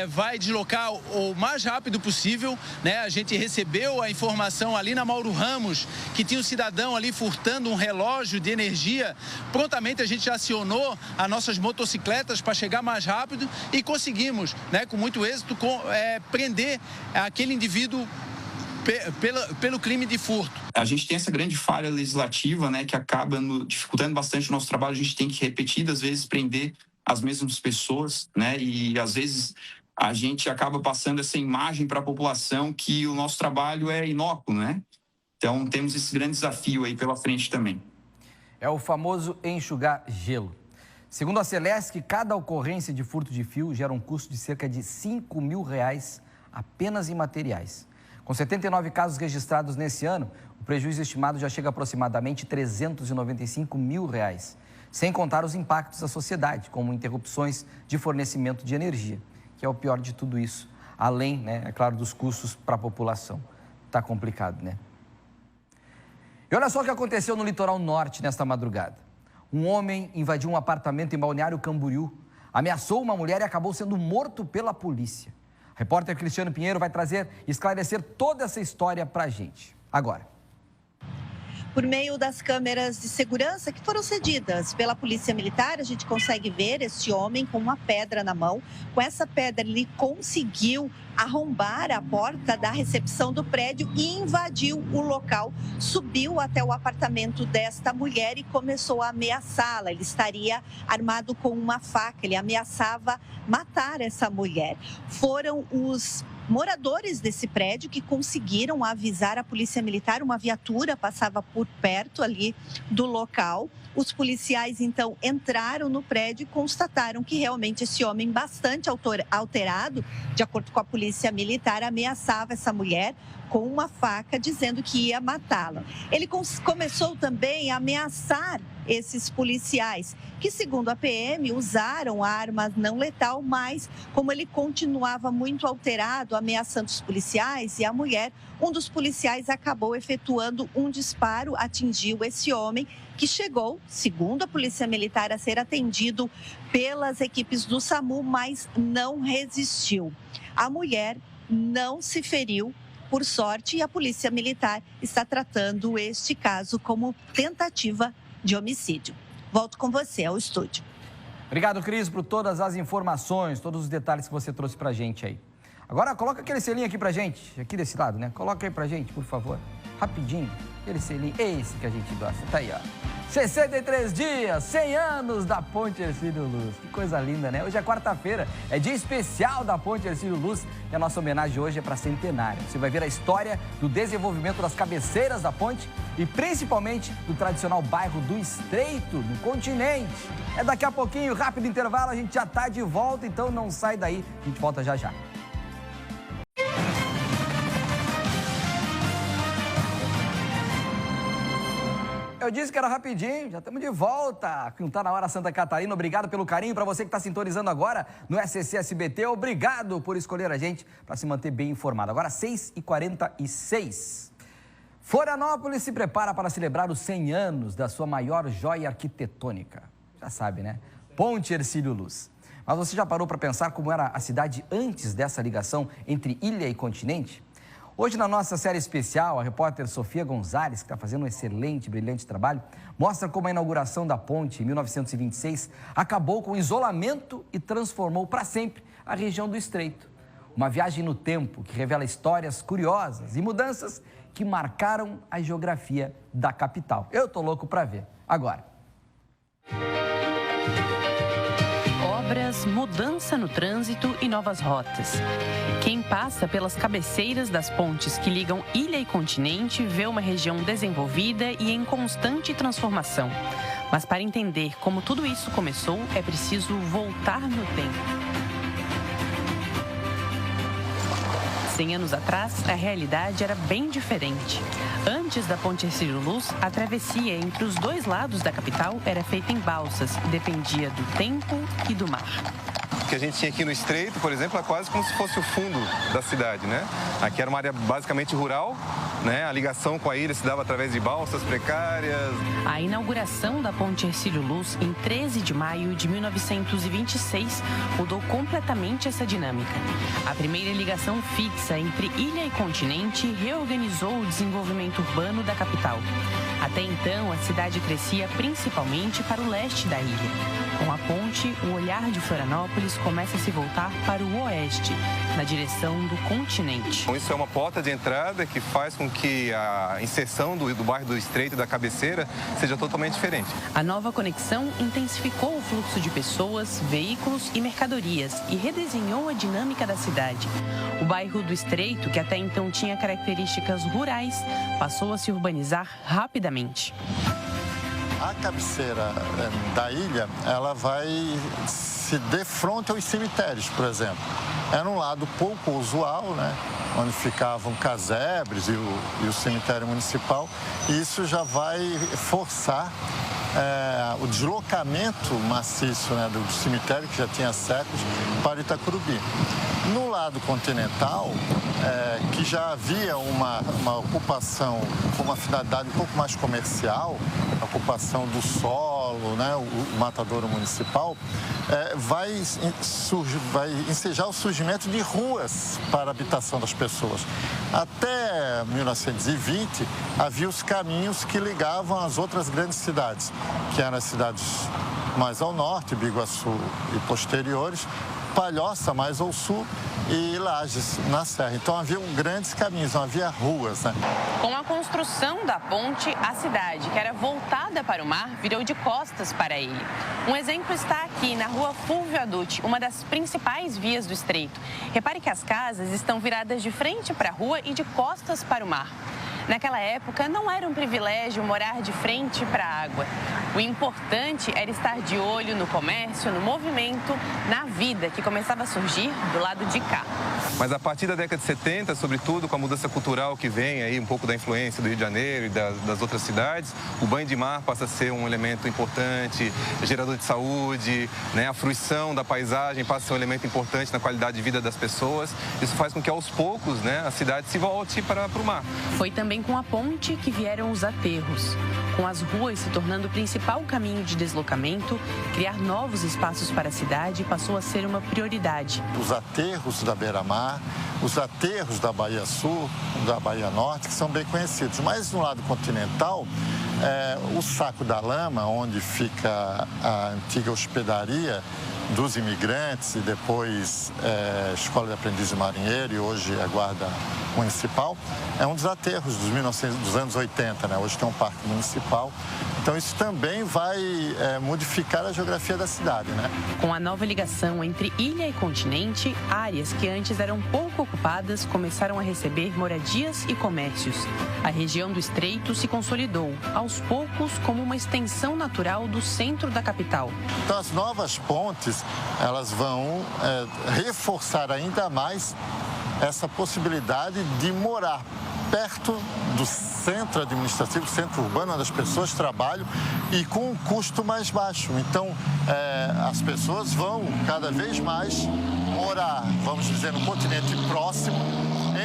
vai deslocar o mais rápido possível, né? A gente recebeu a informação ali na Mauro Ramos que tinha um cidadão ali furtando um relógio de energia. Prontamente a gente acionou as nossas motocicletas para chegar mais rápido e conseguimos, né, com muito êxito, prender aquele indivíduo pelo crime de furto. A gente tem essa grande falha legislativa, né, que acaba dificultando bastante o nosso trabalho. A gente tem que, repetidas vezes, prender as mesmas pessoas, né, e às vezes a gente acaba passando essa imagem para a população que o nosso trabalho é inócuo, né? Então temos esse grande desafio aí pela frente também. É o famoso enxugar gelo. Segundo a Celesc, cada ocorrência de furto de fio gera um custo de cerca de R$5 mil apenas em materiais. Com 79 casos registrados nesse ano, o prejuízo estimado já chega a aproximadamente R$395 mil, sem contar os impactos à sociedade, como interrupções de fornecimento de energia, que é o pior de tudo isso, além, né, é claro, dos custos para a população. Tá complicado, né? E olha só o que aconteceu no litoral norte nesta madrugada. Um homem invadiu um apartamento em Balneário Camboriú, ameaçou uma mulher e acabou sendo morto pela polícia. O repórter Cristiano Pinheiro vai esclarecer toda essa história pra gente. Agora. Por meio das câmeras de segurança que foram cedidas pela Polícia Militar, a gente consegue ver esse homem com uma pedra na mão. Com essa pedra, ele conseguiu arrombar a porta da recepção do prédio e invadiu o local. Subiu até o apartamento desta mulher e começou a ameaçá-la. Ele estaria armado com uma faca, ele ameaçava matar essa mulher. Foram os moradores desse prédio que conseguiram avisar a Polícia Militar, uma viatura passava por perto ali do local. Os policiais, então, entraram no prédio e constataram que realmente esse homem bastante alterado, de acordo com a Polícia Militar, ameaçava essa mulher com uma faca, dizendo que ia matá-la. Ele começou também a ameaçar esses policiais, que, segundo a PM, usaram a arma não letal, mas como ele continuava muito alterado, ameaçando os policiais e a mulher, um dos policiais acabou efetuando um disparo, atingiu esse homem, que chegou, segundo a Polícia Militar, a ser atendido pelas equipes do SAMU, mas não resistiu. A mulher não se feriu, por sorte, e a Polícia Militar está tratando este caso como tentativa de homicídio. Volto com você ao estúdio. Obrigado, Cris, por todas as informações, todos os detalhes que você trouxe pra gente aí. Agora, coloca aquele selinho aqui pra gente, aqui desse lado, né? Coloca aí pra gente, por favor. Rapidinho, aquele selinho, esse que a gente gosta. Tá aí, ó. 63 dias, 100 anos da Ponte Hercílio Luz. Que coisa linda, né? Hoje é quarta-feira, é dia especial da Ponte Hercílio Luz e a nossa homenagem hoje é para centenário. Você vai ver a história do desenvolvimento das cabeceiras da ponte e principalmente do tradicional bairro do Estreito, do continente. É daqui a pouquinho, rápido intervalo, a gente já tá de volta, então não sai daí, a gente volta já já. Eu disse que era rapidinho, já estamos de volta. Não tá na hora, Santa Catarina. Obrigado pelo carinho. Para você que está sintonizando agora no SCC SBT, obrigado por escolher a gente para se manter bem informado. Agora, 6h46. Florianópolis se prepara para celebrar os 100 anos da sua maior joia arquitetônica. Já sabe, né? Ponte Hercílio Luz. Mas você já parou para pensar como era a cidade antes dessa ligação entre ilha e continente? Hoje, na nossa série especial, a repórter Sofia Gonzalez, que está fazendo um excelente, brilhante trabalho, mostra como a inauguração da ponte em 1926 acabou com o isolamento e transformou para sempre a região do Estreito. Uma viagem no tempo que revela histórias curiosas e mudanças que marcaram a geografia da capital. Eu tô louco para ver. Agora. Obras, mudança no trânsito e novas rotas. Quem passa pelas cabeceiras das pontes que ligam ilha e continente vê uma região desenvolvida e em constante transformação. Mas para entender como tudo isso começou, é preciso voltar no tempo. 100 anos atrás, a realidade era bem diferente. Antes da Ponte Hercílio Luz, a travessia entre os dois lados da capital era feita em balsas e dependia do tempo e do mar. O que a gente tinha aqui no Estreito, por exemplo, é quase como se fosse o fundo da cidade, né? Aqui era uma área basicamente rural, né? A ligação com a ilha se dava através de balsas precárias. A inauguração da Ponte Hercílio Luz, em 13 de maio de 1926, mudou completamente essa dinâmica. A primeira ligação fixa entre ilha e continente reorganizou o desenvolvimento urbano da capital. Até então, a cidade crescia principalmente para o leste da ilha. Com a ponte, o olhar de Florianópolis começa a se voltar para o oeste, na direção do continente. Então, isso é uma porta de entrada que faz com que a inserção do bairro do Estreito e da cabeceira seja totalmente diferente. A nova conexão intensificou o fluxo de pessoas, veículos e mercadorias e redesenhou a dinâmica da cidade. O bairro do Estreito, que até então tinha características rurais, passou a se urbanizar rapidamente. A cabeceira da ilha, ela vai se defronte aos cemitérios, por exemplo. Era um lado pouco usual, né? Onde ficavam casebres e o cemitério municipal. E isso já vai forçar o deslocamento maciço, né, do cemitério, que já tinha séculos, para Itacurubi. No lado continental, que já havia uma ocupação com uma finalidade um pouco mais comercial, a ocupação do solo, né, o matadouro municipal, vai ensejar o surgimento de ruas para a habitação das pessoas. Até 1920, havia os caminhos que ligavam as outras grandes cidades, que eram as cidades mais ao norte, Biguaçu e posteriores, Palhoça mais ao sul e Lages na serra. Então havia grandes caminhos, não havia ruas, né? Com a construção da ponte, a cidade, que era voltada para o mar, virou de costas para ele. Um exemplo está aqui na rua Fulvio Aduti, uma das principais vias do Estreito. Repare que as casas estão viradas de frente para a rua e de costas para o mar. Naquela época, não era um privilégio morar de frente para a água. O importante era estar de olho no comércio, no movimento, na vida que começava a surgir do lado de cá. Mas a partir da década de 70, sobretudo com a mudança cultural que vem aí, um pouco da influência do Rio de Janeiro e das outras cidades, o banho de mar passa a ser um elemento importante, gerador de saúde, né? A fruição da paisagem passa a ser um elemento importante na qualidade de vida das pessoas. Isso faz com que, aos poucos, né, a cidade se volte para o mar. Foi também com a ponte que vieram os aterros. Com as ruas se tornando o principal caminho de deslocamento, criar novos espaços para a cidade passou a ser uma prioridade. Os aterros da beira-mar, os aterros da Bahia Sul, da Bahia Norte, que são bem conhecidos. Mas no lado continental, o Saco da Lama, onde fica a antiga hospedaria dos imigrantes e depois Escola de Aprendiz de Marinheiro e hoje a Guarda Municipal, é um dos aterros dos anos 80, né? Hoje tem um parque municipal. Então isso também vai modificar a geografia da cidade, né? Com a nova ligação entre ilha e continente, áreas que antes eram pouco ocupadas começaram a receber moradias e comércios. A região do Estreito se consolidou, aos poucos, como uma extensão natural do centro da capital. Então as novas pontes, elas vão reforçar ainda mais essa possibilidade de morar perto do centro administrativo, centro urbano, onde as pessoas trabalham e com um custo mais baixo. Então, as pessoas vão cada vez mais morar, vamos dizer, no continente próximo,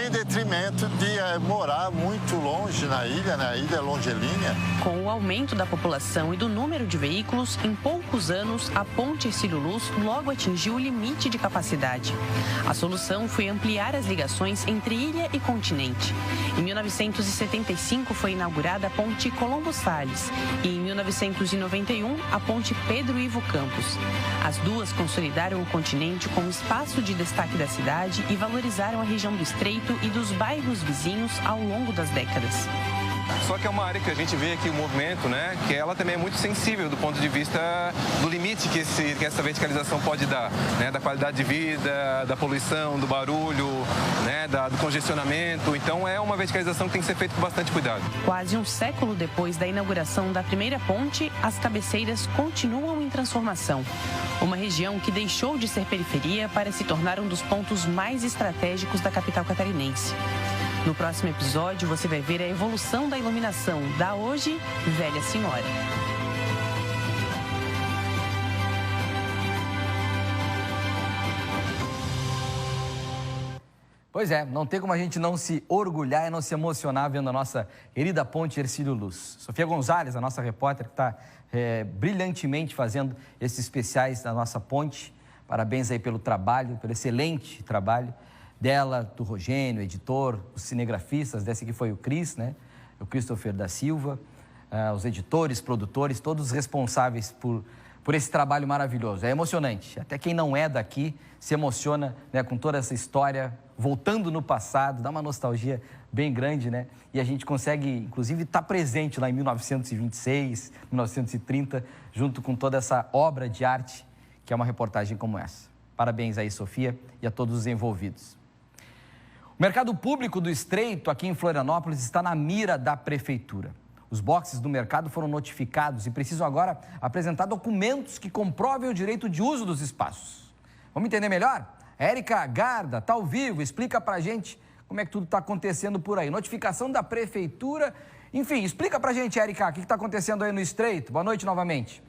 em detrimento de morar muito longe na ilha, né? A ilha é longilínea. Com o aumento da população e do número de veículos, em poucos anos, a ponte Hercílio Luz logo atingiu o limite de capacidade. A solução foi ampliar as ligações entre ilha e continente. Em 1975 foi inaugurada a ponte Colombo Salles e em 1991 a ponte Pedro Ivo Campos. As duas consolidaram o continente como espaço de destaque da cidade e valorizaram a região do Estreito e dos bairros vizinhos ao longo das décadas. Só que é uma área que a gente vê aqui o movimento, né, que ela também é muito sensível do ponto de vista do limite que essa verticalização pode dar, né, da qualidade de vida, da poluição, do barulho, né, do congestionamento. Então é uma verticalização que tem que ser feita com bastante cuidado. Quase um século depois da inauguração da primeira ponte, as cabeceiras continuam em transformação. Uma região que deixou de ser periferia para se tornar um dos pontos mais estratégicos da capital catarinense. No próximo episódio, você vai ver a evolução da iluminação da hoje Velha Senhora. Pois é, não tem como a gente não se orgulhar e não se emocionar vendo a nossa querida ponte Hercílio Luz. Sofia Gonzalez, a nossa repórter, que está brilhantemente fazendo esses especiais da nossa ponte. Parabéns aí pelo trabalho, pelo excelente trabalho dela, do Rogênio, editor, os cinegrafistas, desse aqui foi o Cris, né? O Christopher da Silva, os editores, produtores, todos responsáveis por esse trabalho maravilhoso. É emocionante, até quem não é daqui se emociona, né, com toda essa história, voltando no passado, dá uma nostalgia bem grande, né? E a gente consegue, inclusive, estar presente lá em 1926, 1930, junto com toda essa obra de arte, que é uma reportagem como essa. Parabéns aí, Sofia, e a todos os envolvidos. O mercado público do Estreito, aqui em Florianópolis, está na mira da prefeitura. Os boxes do mercado foram notificados e precisam agora apresentar documentos que comprovem o direito de uso dos espaços. Vamos entender melhor? A Érica Garda está ao vivo, explica pra gente como é que tudo está acontecendo por aí. Notificação da prefeitura, enfim, explica pra gente, Érica, o que está acontecendo aí no Estreito. Boa noite novamente.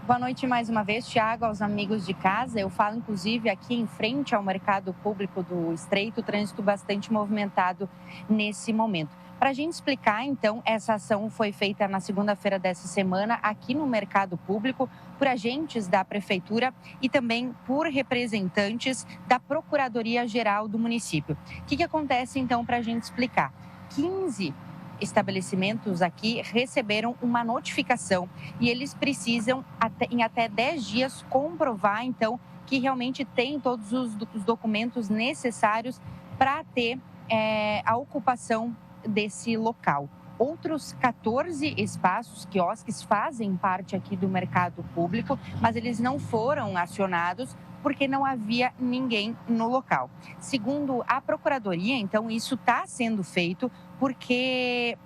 Boa noite mais uma vez, Thiago, aos amigos de casa. Eu falo, inclusive, aqui em frente ao mercado público do Estreito, trânsito bastante movimentado nesse momento. Para a gente explicar, então, essa ação foi feita na segunda-feira dessa semana aqui no mercado público por agentes da prefeitura e também por representantes da Procuradoria-Geral do município. O que acontece, então, para a gente explicar? 15 estabelecimentos aqui receberam uma notificação e eles precisam, em até 10 dias, comprovar, então, que realmente tem todos os documentos necessários para ter a ocupação desse local. Outros 14 espaços, quiosques, fazem parte aqui do mercado público, mas eles não foram acionados porque não havia ninguém no local. Segundo a Procuradoria, então, isso está sendo feito porque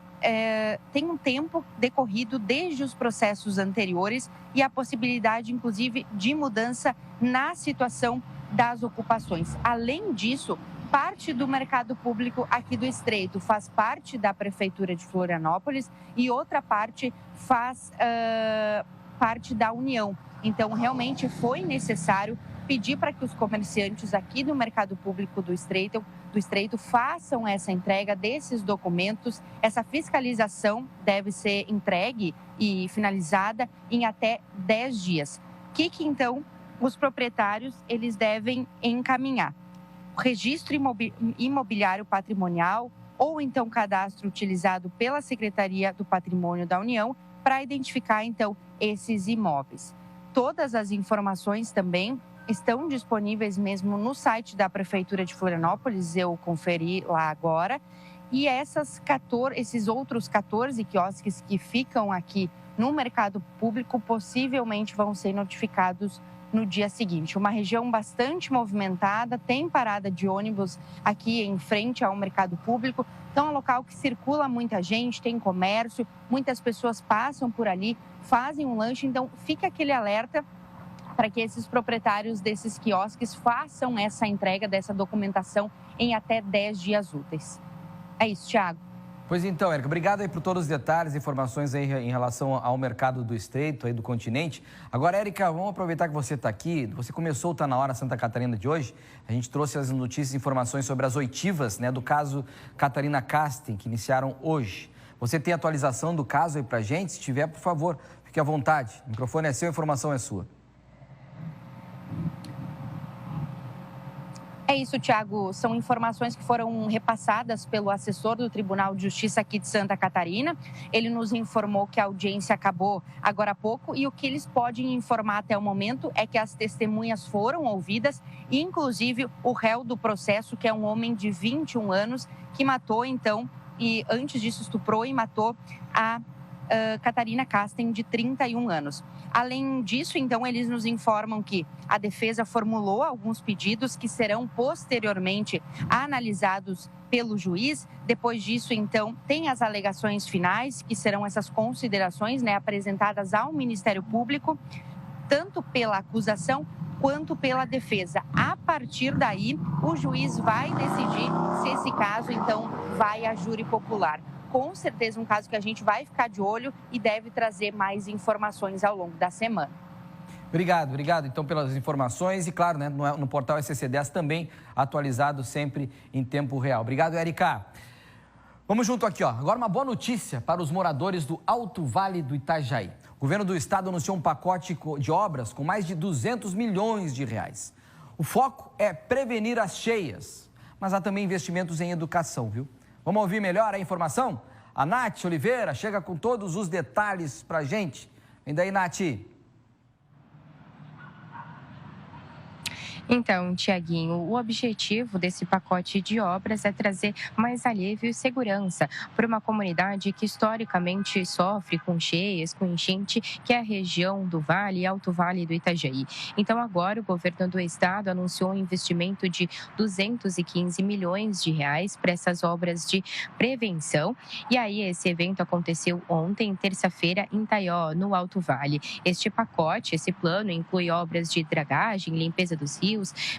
tem um tempo decorrido desde os processos anteriores e a possibilidade, inclusive, de mudança na situação das ocupações. Além disso, parte do mercado público aqui do Estreito faz parte da Prefeitura de Florianópolis e outra parte faz parte da União. Então, realmente foi necessário pedir para que os comerciantes aqui do mercado público do Estreito façam essa entrega desses documentos. Essa fiscalização deve ser entregue e finalizada em até 10 dias. O que então, os proprietários eles devem encaminhar? O registro imobiliário patrimonial, ou então cadastro utilizado pela Secretaria do Patrimônio da União para identificar, então, esses imóveis. Todas as informações também estão disponíveis mesmo no site da Prefeitura de Florianópolis, eu conferi lá agora. E esses outros 14 quiosques que ficam aqui no mercado público possivelmente vão ser notificados no dia seguinte. Uma região bastante movimentada, tem parada de ônibus aqui em frente ao mercado público. Então, é um local que circula muita gente, tem comércio, muitas pessoas passam por ali, fazem um lanche. Então, fica aquele alerta para que esses proprietários desses quiosques façam essa entrega dessa documentação em até 10 dias úteis. É isso, Thiago. Pois então, Érica, obrigado aí por todos os detalhes, informações aí em relação ao mercado do Estreito, aí do continente. Agora, Érica, vamos aproveitar que você está aqui. Você começou o Tá Na Hora Santa Catarina de hoje. A gente trouxe as notícias e informações sobre as oitivas, né, do caso Catarina Casten, que iniciaram hoje. Você tem atualização do caso aí pra gente? Se tiver, por favor, fique à vontade. O microfone é seu, a informação é sua. É isso, Thiago. São informações que foram repassadas pelo assessor do Tribunal de Justiça aqui de Santa Catarina. Ele nos informou que a audiência acabou agora há pouco e o que eles podem informar até o momento é que as testemunhas foram ouvidas, inclusive o réu do processo, que é um homem de 21 anos, que matou, então, e antes disso estuprou e matou a Catarina Casten, de 31 anos. Além disso, então, eles nos informam que a defesa formulou alguns pedidos que serão posteriormente analisados pelo juiz. Depois disso, então, tem as alegações finais, que serão essas considerações, né, apresentadas ao Ministério Público, tanto pela acusação quanto pela defesa. A partir daí, o juiz vai decidir se esse caso, então, vai a júri popular. Com certeza um caso que a gente vai ficar de olho e deve trazer mais informações ao longo da semana. Obrigado, então, pelas informações e, claro, né, no portal SCC10 também atualizado sempre em tempo real. Obrigado, Érica. Vamos junto aqui, ó. Agora uma boa notícia para os moradores do Alto Vale do Itajaí. O governo do estado anunciou um pacote de obras com mais de 200 milhões de reais. O foco é prevenir as cheias, mas há também investimentos em educação, viu? Vamos ouvir melhor a informação? A Nath Oliveira chega com todos os detalhes para a gente. Vem daí, Nath. Então, Tiaguinho, o objetivo desse pacote de obras é trazer mais alívio e segurança para uma comunidade que historicamente sofre com cheias, com enchente, que é a região do Vale e Alto Vale do Itajaí. Então, agora o governo do estado anunciou um investimento de 215 milhões de reais para essas obras de prevenção. E aí, esse evento aconteceu ontem, terça-feira, em Taió, no Alto Vale. Este pacote, esse plano, inclui obras de dragagem, limpeza dos rios,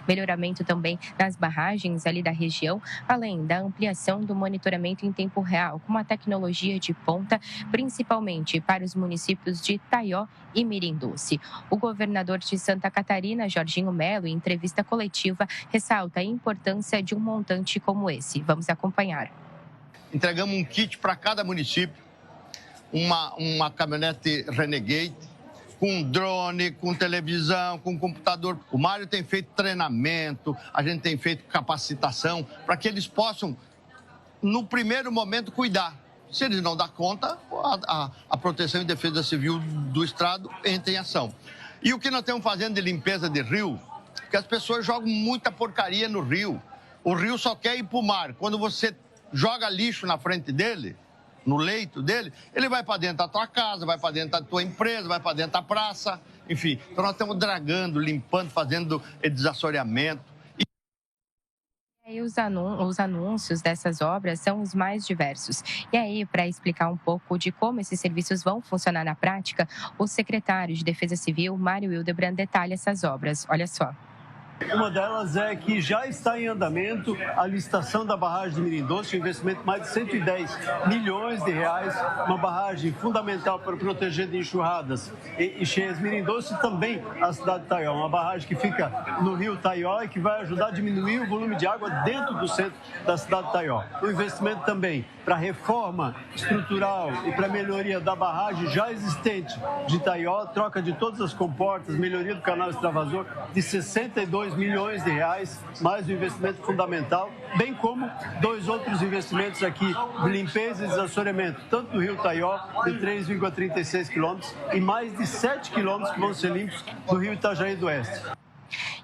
melhoramento também das barragens ali da região, além da ampliação do monitoramento em tempo real, com uma tecnologia de ponta, principalmente para os municípios de Taió e Mirim-Doce. O governador de Santa Catarina, Jorginho Melo, em entrevista coletiva, ressalta a importância de um montante como esse. Vamos acompanhar. Entregamos um kit para cada município, uma caminhonete Renegade, com drone, com televisão, com computador. O Mário tem feito treinamento, a gente tem feito capacitação para que eles possam, no primeiro momento, cuidar. Se eles não dão conta, a Proteção e Defesa Civil do Estado entra em ação. E o que nós estamos fazendo de limpeza de rio, porque as pessoas jogam muita porcaria no rio. O rio só quer ir para o mar. Quando você joga lixo na frente dele, no leito dele, ele vai para dentro da tua casa, vai para dentro da tua empresa, vai para dentro da praça, enfim. Então nós estamos dragando, limpando, fazendo desassoreamento. E os anúncios dessas obras são os mais diversos. E aí, para explicar um pouco de como esses serviços vão funcionar na prática, o secretário de Defesa Civil, Mário Hildebrand, detalha essas obras. Olha só. Uma delas é que já está em andamento a licitação da barragem de Mirim-Doce, um investimento de mais de 110 milhões de reais, uma barragem fundamental para proteger de enxurradas e cheias. Mirim-Doce também a cidade de Taió, uma barragem que fica no rio Taió e que vai ajudar a diminuir o volume de água dentro do centro da cidade de Taió. O investimento também para reforma estrutural e para melhoria da barragem já existente de Taió, troca de todas as comportas, melhoria do canal extravasor de 62 2 milhões de reais, mais um investimento fundamental, bem como 2 outros investimentos aqui de limpeza e desassoreamento, tanto do Rio Taió, de 3,36 quilômetros, e mais de 7 quilômetros que vão ser limpos do Rio Itajaí do Oeste.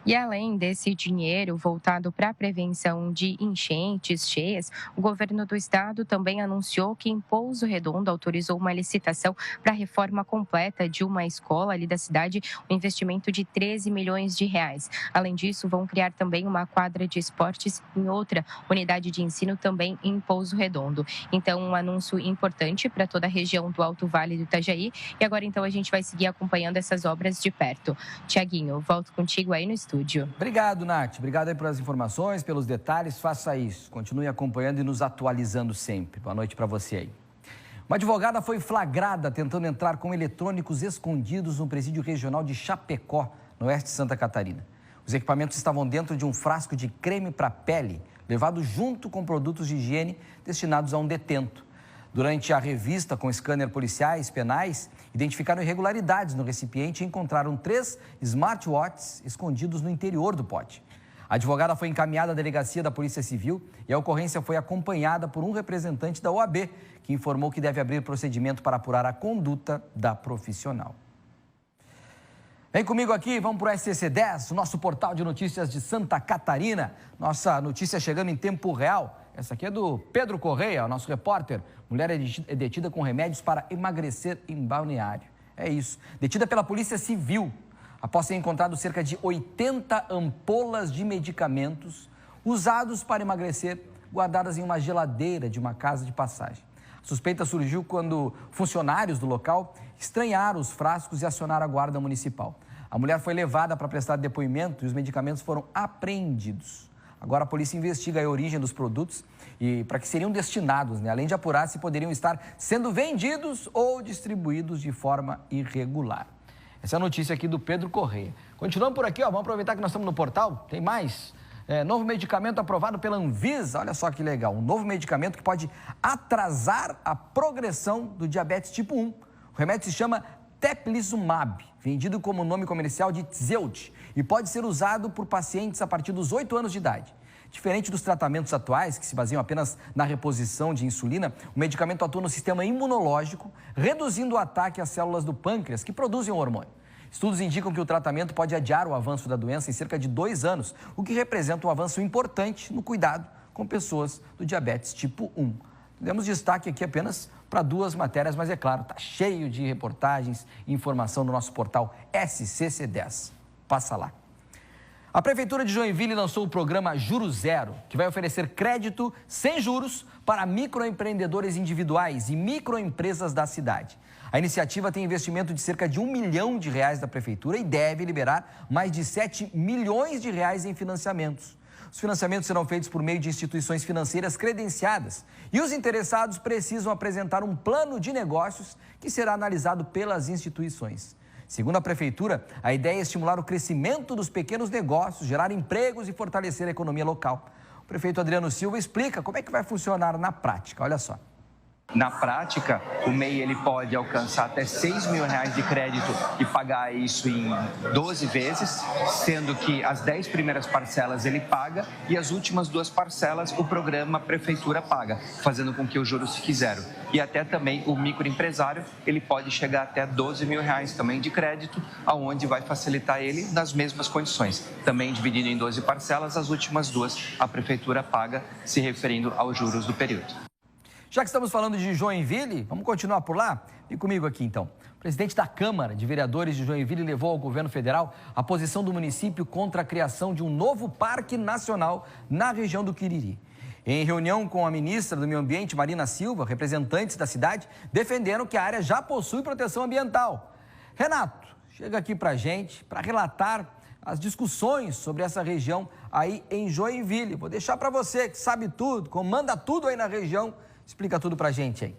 E além desse dinheiro voltado para a prevenção de enchentes, cheias, o governo do estado também anunciou que em Pouso Redondo autorizou uma licitação para a reforma completa de uma escola ali da cidade, um investimento de 13 milhões de reais. Além disso, vão criar também uma quadra de esportes em outra unidade de ensino também em Pouso Redondo. Então, um anúncio importante para toda a região do Alto Vale do Itajaí. E agora, então, a gente vai seguir acompanhando essas obras de perto. Tiaguinho, volto contigo aí no estúdio. Obrigado, Nath. Obrigado aí pelas informações, pelos detalhes. Faça isso. Continue acompanhando e nos atualizando sempre. Boa noite para você aí. Uma advogada foi flagrada tentando entrar com eletrônicos escondidos no presídio regional de Chapecó, no oeste de Santa Catarina. Os equipamentos estavam dentro de um frasco de creme para pele, levado junto com produtos de higiene destinados a um detento. Durante a revista com scanner policiais penais, identificaram irregularidades no recipiente e encontraram 3 smartwatches escondidos no interior do pote. A advogada foi encaminhada à delegacia da Polícia Civil e a ocorrência foi acompanhada por um representante da OAB, que informou que deve abrir procedimento para apurar a conduta da profissional. Vem comigo aqui, vamos para o SCC10, o nosso portal de notícias de Santa Catarina. Nossa notícia chegando em tempo real. Essa aqui é do Pedro Correia, o nosso repórter. Mulher é detida com remédios para emagrecer em Balneário. É isso. Detida pela Polícia Civil, após ter encontrado cerca de 80 ampolas de medicamentos usados para emagrecer, guardadas em uma geladeira de uma casa de passagem. A suspeita surgiu quando funcionários do local estranharam os frascos e acionaram a guarda municipal. A mulher foi levada para prestar depoimento e os medicamentos foram apreendidos. Agora a polícia investiga a origem dos produtos e para que seriam destinados, além de apurar se poderiam estar sendo vendidos ou distribuídos de forma irregular. Essa é a notícia aqui do Pedro Correia. Continuando por aqui, vamos aproveitar que nós estamos no portal, tem mais. Novo medicamento aprovado pela Anvisa, olha só que legal, um novo medicamento que pode atrasar a progressão do diabetes tipo 1. O remédio se chama Teplizumab, vendido como nome comercial de Tzelt, e pode ser usado por pacientes a partir dos 8 anos de idade. Diferente dos tratamentos atuais, que se baseiam apenas na reposição de insulina, o medicamento atua no sistema imunológico, reduzindo o ataque às células do pâncreas, que produzem o hormônio. Estudos indicam que o tratamento pode adiar o avanço da doença em cerca de 2 anos, o que representa um avanço importante no cuidado com pessoas do diabetes tipo 1. Demos destaque aqui apenas para 2 matérias, mas é claro, está cheio de reportagens e informação no nosso portal SCC10. Passa lá. A Prefeitura de Joinville lançou o programa Juro Zero, que vai oferecer crédito sem juros para microempreendedores individuais e microempresas da cidade. A iniciativa tem investimento de cerca de R$1 milhão da Prefeitura e deve liberar mais de R$7 milhões em financiamentos. Os financiamentos serão feitos por meio de instituições financeiras credenciadas e os interessados precisam apresentar um plano de negócios que será analisado pelas instituições. Segundo a Prefeitura, a ideia é estimular o crescimento dos pequenos negócios, gerar empregos e fortalecer a economia local. O prefeito Adriano Silva explica como é que vai funcionar na prática. Olha só. Na prática, o MEI ele pode alcançar até R$6 mil de crédito e pagar isso em 12 vezes, sendo que as 10 primeiras parcelas ele paga e as últimas 2 parcelas o programa Prefeitura paga, fazendo com que os juros fiquem zero. E até também o microempresário, ele pode chegar até R$12 mil também de crédito, aonde vai facilitar ele nas mesmas condições. Também dividido em 12 parcelas, as últimas 2 a Prefeitura paga, se referindo aos juros do período. Já que estamos falando de Joinville, vamos continuar por lá? Vem comigo aqui então. O presidente da Câmara de Vereadores de Joinville levou ao governo federal a posição do município contra a criação de um novo parque nacional na região do Quiriri. Em reunião com a ministra do Meio Ambiente, Marina Silva, representantes da cidade defenderam que a área já possui proteção ambiental. Renato, chega aqui para a gente para relatar as discussões sobre essa região aí em Joinville. Vou deixar para você que sabe tudo, comanda tudo aí na região. Explica tudo pra gente aí.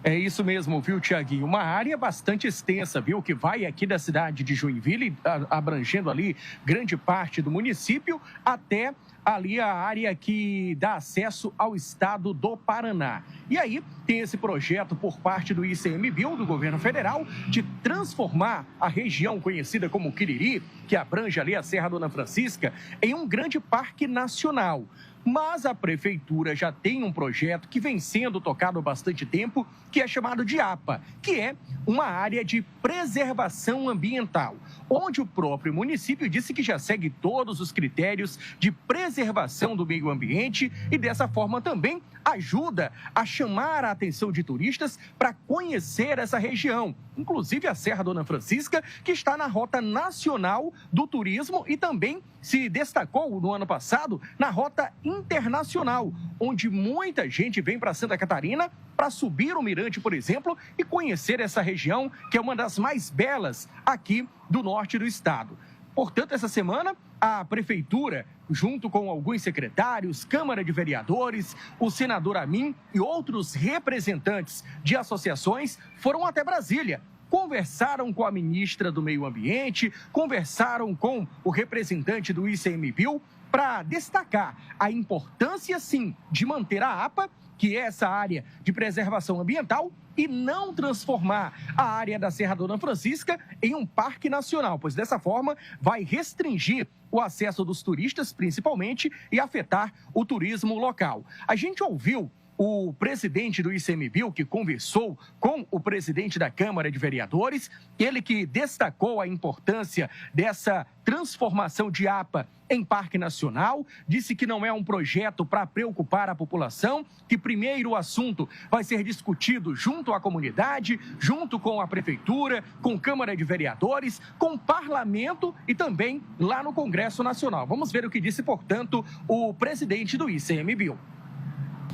É isso mesmo, viu, Tiaguinho? Uma área bastante extensa, viu, que vai aqui da cidade de Joinville, abrangendo ali grande parte do município, até ali a área que dá acesso ao estado do Paraná. E aí tem esse projeto por parte do ICMBio, do governo federal, de transformar a região conhecida como Quiriri, que abrange ali a Serra Dona Francisca, em um grande parque nacional. Mas a prefeitura já tem um projeto que vem sendo tocado há bastante tempo, que é chamado de APA, que é uma área de preservação ambiental, onde o próprio município disse que já segue todos os critérios de preservação do meio ambiente e dessa forma também ajuda a chamar a atenção de turistas para conhecer essa região, inclusive a Serra Dona Francisca, que está na Rota Nacional do Turismo e também se destacou no ano passado na Rota Internacional, onde muita gente vem para Santa Catarina para subir o Mirante, por exemplo, e conhecer essa região, que é uma das mais belas aqui do norte do estado. Portanto, essa semana, a prefeitura, junto com alguns secretários, Câmara de Vereadores, o senador Amin e outros representantes de associações, foram até Brasília. Conversaram com a ministra do Meio Ambiente, conversaram com o representante do ICMBio para destacar a importância, sim, de manter a APA, que é essa área de preservação ambiental, e não transformar a área da Serra Dona Francisca em um parque nacional, pois dessa forma vai restringir o acesso dos turistas, principalmente, e afetar o turismo local. A gente ouviu o presidente do ICMBio, que conversou com o presidente da Câmara de Vereadores, ele que destacou a importância dessa transformação de APA em Parque Nacional, disse que não é um projeto para preocupar a população, que primeiro o assunto vai ser discutido junto à comunidade, junto com a Prefeitura, com Câmara de Vereadores, com o Parlamento e também lá no Congresso Nacional. Vamos ver o que disse, portanto, o presidente do ICMBio.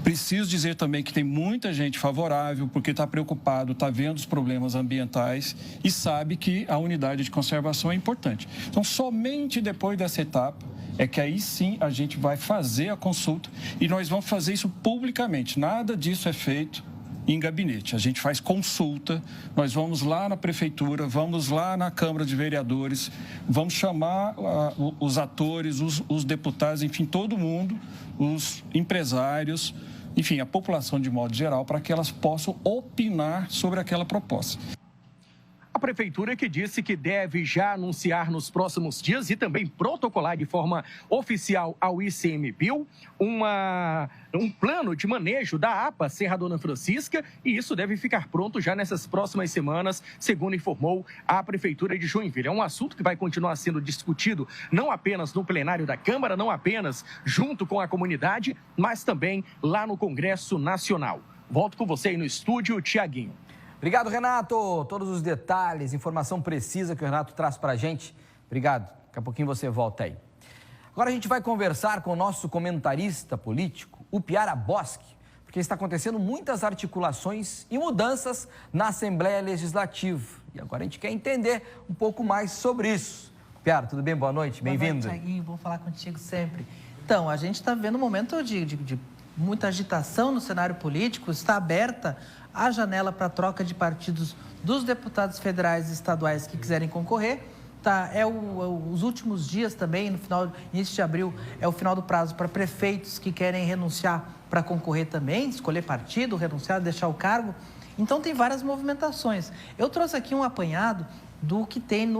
Preciso dizer também que tem muita gente favorável, porque está preocupado, está vendo os problemas ambientais e sabe que a unidade de conservação é importante. Então, somente depois dessa etapa é que aí sim a gente vai fazer a consulta e nós vamos fazer isso publicamente. Nada disso é feito em gabinete. A gente faz consulta, nós vamos lá na Prefeitura, vamos lá na Câmara de Vereadores, vamos chamar os atores, os deputados, enfim, todo mundo, os empresários, enfim, a população de modo geral, para que elas possam opinar sobre aquela proposta. A Prefeitura que disse que deve já anunciar nos próximos dias e também protocolar de forma oficial ao ICMBio um plano de manejo da APA Serra Dona Francisca, e isso deve ficar pronto já nessas próximas semanas, segundo informou a Prefeitura de Joinville. É um assunto que vai continuar sendo discutido não apenas no plenário da Câmara, não apenas junto com a comunidade, mas também lá no Congresso Nacional. Volto com você aí no estúdio, Tiaguinho. Obrigado, Renato. Todos os detalhes, informação precisa que o Renato traz para a gente. Obrigado. Daqui a pouquinho você volta aí. Agora a gente vai conversar com o nosso comentarista político, o Piara Boschi, porque está acontecendo muitas articulações e mudanças na Assembleia Legislativa. E agora a gente quer entender um pouco mais sobre isso. Piara, tudo bem? Boa noite, bem-vindo. Boa noite, Thiaguinho. Bom falar contigo sempre. Então, a gente está vivendo um momento de muita agitação no cenário político, está aberta a janela para troca de partidos dos deputados federais e estaduais que quiserem concorrer. Tá, os últimos dias também, início de abril, é o final do prazo para prefeitos que querem renunciar para concorrer também, escolher partido, renunciar, deixar o cargo. Então, tem várias movimentações. Eu trouxe aqui um apanhado do que tem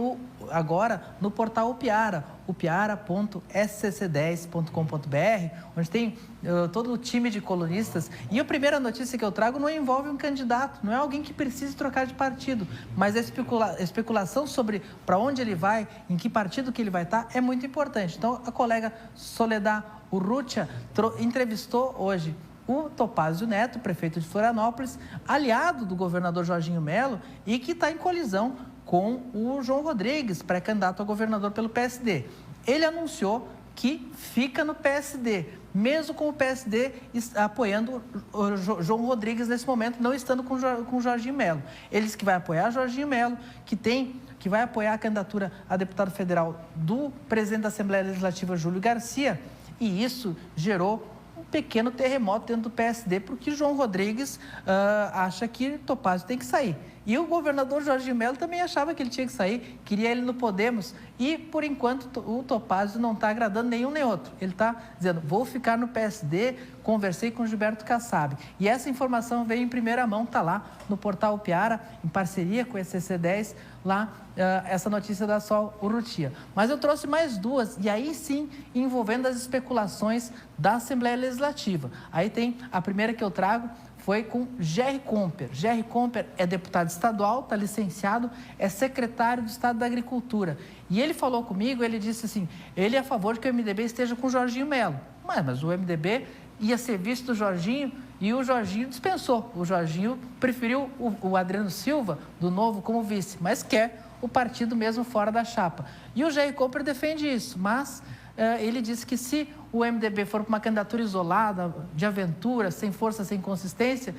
agora no portal Piara, o piara.scc10.com.br, onde tem todo o time de colunistas. E a primeira notícia que eu trago não envolve um candidato, não é alguém que precise trocar de partido, mas a especulação sobre para onde ele vai, em que partido que ele vai estar, é muito importante. Então, a colega Soledad Urrutia entrevistou hoje o Topázio Neto, prefeito de Florianópolis, aliado do governador Jorginho Melo e que está em colisão com o João Rodrigues, pré-candidato a governador pelo PSD. Ele anunciou que fica no PSD, mesmo com o PSD apoiando o João Rodrigues nesse momento, não estando com o Jorginho Melo. Ele disse que vai apoiar Jorginho Melo, que vai apoiar a candidatura a deputado federal do presidente da Assembleia Legislativa, Júlio Garcia, e isso gerou pequeno terremoto dentro do PSD, porque João Rodrigues acha que Topázio tem que sair. E o governador Jorginho Melo também achava que ele tinha que sair, queria ele no Podemos. E, por enquanto, o Topázio não está agradando nenhum nem outro. Ele está dizendo, vou ficar no PSD, conversei com o Gilberto Kassab. E essa informação veio em primeira mão, está lá no portal Piara, em parceria com o SCC10, lá essa notícia da Sol Urrutia. Mas eu trouxe mais duas, e aí sim, envolvendo as especulações da Assembleia Legislativa. Aí tem a primeira que eu trago, foi com Gerry Comper. Gerry Comper é deputado estadual, está licenciado, é secretário do Estado da Agricultura. E ele falou comigo, ele disse assim, ele é a favor de que o MDB esteja com o Jorginho Melo. Mas o MDB ia ser visto do Jorginho e o Jorginho dispensou. O Jorginho preferiu o Adriano Silva, do Novo, como vice, mas quer o partido mesmo fora da chapa. E o Gerry Comper defende isso, mas ele disse que se o MDB for para uma candidatura isolada, de aventura, sem força, sem consistência,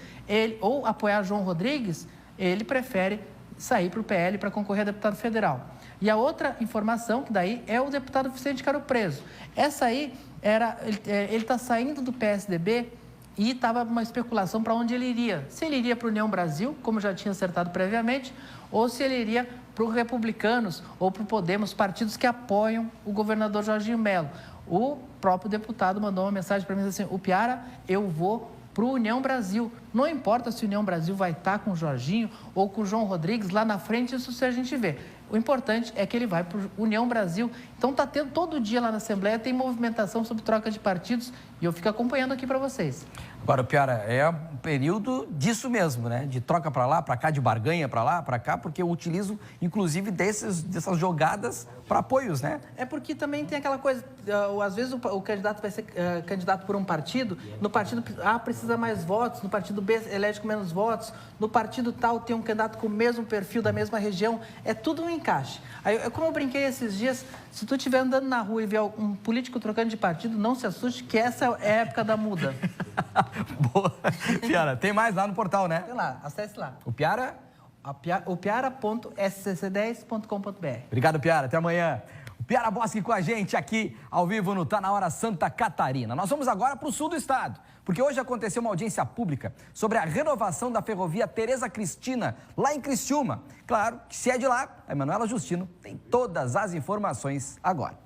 ou apoiar João Rodrigues, ele prefere sair para o PL para concorrer a deputado federal. E a outra informação, que daí é o deputado Vicente Caro Preso. Essa aí, ele está saindo do PSDB e estava uma especulação para onde ele iria. Se ele iria para o União Brasil, como já tinha acertado previamente, ou se ele iria para os Republicanos ou para o Podemos, partidos que apoiam o governador Jorginho Melo. O próprio deputado mandou uma mensagem para mim assim, o Piara, eu vou para o União Brasil. Não importa se o União Brasil vai estar com o Jorginho ou com o João Rodrigues lá na frente, isso se a gente vê. O importante é que ele vai para o União Brasil. Então está tendo todo dia lá na Assembleia, tem movimentação sobre troca de partidos e eu fico acompanhando aqui para vocês. Agora, Piara, é um período disso mesmo, né? De troca para lá, para cá, de barganha para lá, para cá, porque eu utilizo, inclusive, dessas jogadas para apoios, né? É porque também tem aquela coisa, às vezes o candidato vai ser candidato por um partido, no partido A precisa mais votos, no partido B elege com menos votos, no partido tal tem um candidato com o mesmo perfil da mesma região, é tudo um encaixe. Aí, como eu brinquei esses dias, se tu estiver andando na rua e ver um político trocando de partido, não se assuste, que essa é a época da muda. Boa. Piara, tem mais lá no portal, né? Tem lá, acesse lá. O Piara? O piara.scc10.com.br. Obrigado, Piara. Até amanhã. O Piara Bosque com a gente aqui, ao vivo no Tá Na Hora Santa Catarina. Nós vamos agora para o sul do estado, porque hoje aconteceu uma audiência pública sobre a renovação da ferrovia Tereza Cristina, lá em Criciúma. Claro que se é de lá, a Emanuela Justino tem todas as informações agora.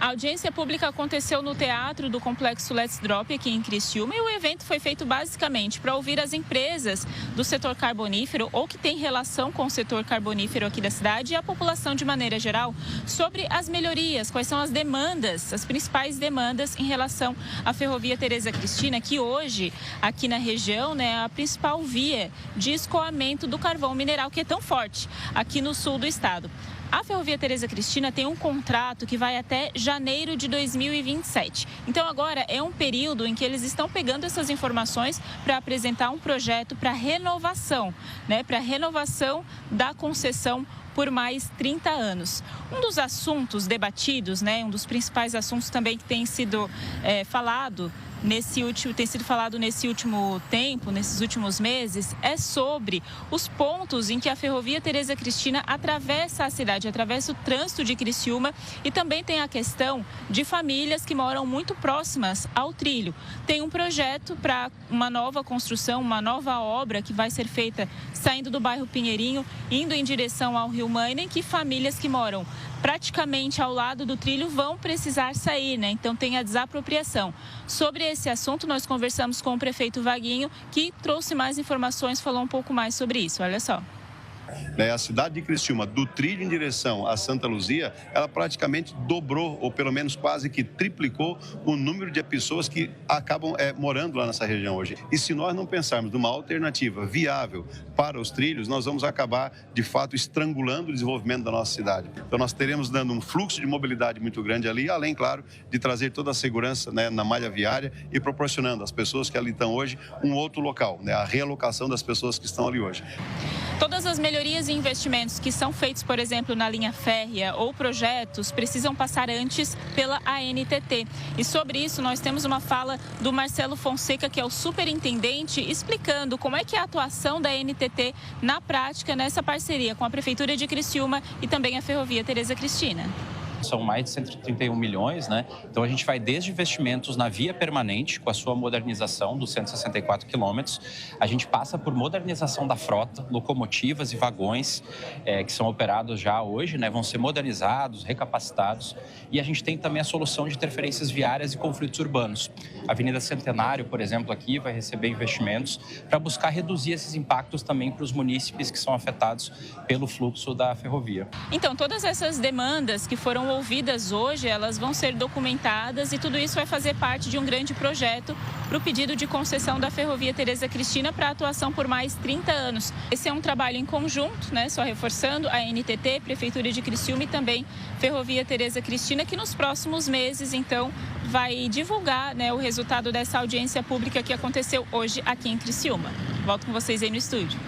A audiência pública aconteceu no Teatro do Complexo Let's Drop, aqui em Criciúma, e o evento foi feito basicamente para ouvir as empresas do setor carbonífero ou que tem relação com o setor carbonífero aqui da cidade e a população de maneira geral sobre as melhorias, quais são as demandas, as principais demandas em relação à ferrovia Tereza Cristina, que hoje, aqui na região, né, é a principal via de escoamento do carvão mineral, que é tão forte aqui no sul do estado. A ferrovia Tereza Cristina tem um contrato que vai até janeiro de 2027. Então, agora é um período em que eles estão pegando essas informações para apresentar um projeto para renovação, né? Para renovação da concessão por mais 30 anos. Um dos assuntos debatidos, né? Um dos principais assuntos também que tem sido falado nesse último tempo, nesses últimos meses, é sobre os pontos em que a ferrovia Tereza Cristina atravessa a cidade, atravessa o trânsito de Criciúma, e também tem a questão de famílias que moram muito próximas ao trilho. Tem um projeto para uma nova construção, uma nova obra que vai ser feita saindo do bairro Pinheirinho, indo em direção ao Rio Maina, em que famílias que moram praticamente ao lado do trilho vão precisar sair, né? Então tem a desapropriação. Sobre esse assunto, nós conversamos com o prefeito Vaguinho, que trouxe mais informações, falou um pouco mais sobre isso. Olha só. A cidade de Criciúma, do trilho em direção a Santa Luzia, ela praticamente dobrou, ou pelo menos quase que triplicou, o número de pessoas que acabam morando lá nessa região hoje. E se nós não pensarmos numa alternativa viável para os trilhos, nós vamos acabar, de fato, estrangulando o desenvolvimento da nossa cidade. Então, nós teremos dando um fluxo de mobilidade muito grande ali, além, claro, de trazer toda a segurança, né, na malha viária e proporcionando às pessoas que ali estão hoje um outro local, né, a realocação das pessoas que estão ali hoje. Todas as melhorias e investimentos que são feitos, por exemplo, na linha férrea ou projetos, precisam passar antes pela ANTT. E sobre isso, nós temos uma fala do Marcelo Fonseca, que é o superintendente, explicando como é que é a atuação da ANTT na prática nessa parceria com a Prefeitura de Criciúma e também a Ferrovia Tereza Cristina. São mais de 131 milhões, né? Então a gente vai desde investimentos na via permanente, com a sua modernização dos 164 quilômetros. A gente passa por modernização da frota, locomotivas e vagões que são operados já hoje, né? Vão ser modernizados, recapacitados. E a gente tem também a solução de interferências viárias e conflitos urbanos. A Avenida Centenário, por exemplo, aqui vai receber investimentos para buscar reduzir esses impactos também para os munícipes que são afetados pelo fluxo da ferrovia. Então, todas essas demandas que foram ouvidas hoje, elas vão ser documentadas e tudo isso vai fazer parte de um grande projeto para o pedido de concessão da Ferrovia Tereza Cristina para atuação por mais 30 anos. Esse é um trabalho em conjunto, né, só reforçando, a NTT, Prefeitura de Criciúma e também Ferrovia Tereza Cristina, que nos próximos meses, então, vai divulgar, né, o resultado dessa audiência pública que aconteceu hoje aqui em Criciúma. Volto com vocês aí no estúdio.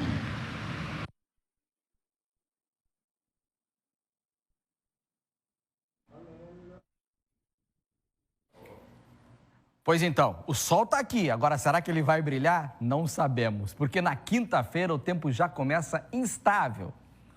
Pois então, o sol está aqui, agora será que ele vai brilhar? Não sabemos, porque na quinta-feira o tempo já começa instável,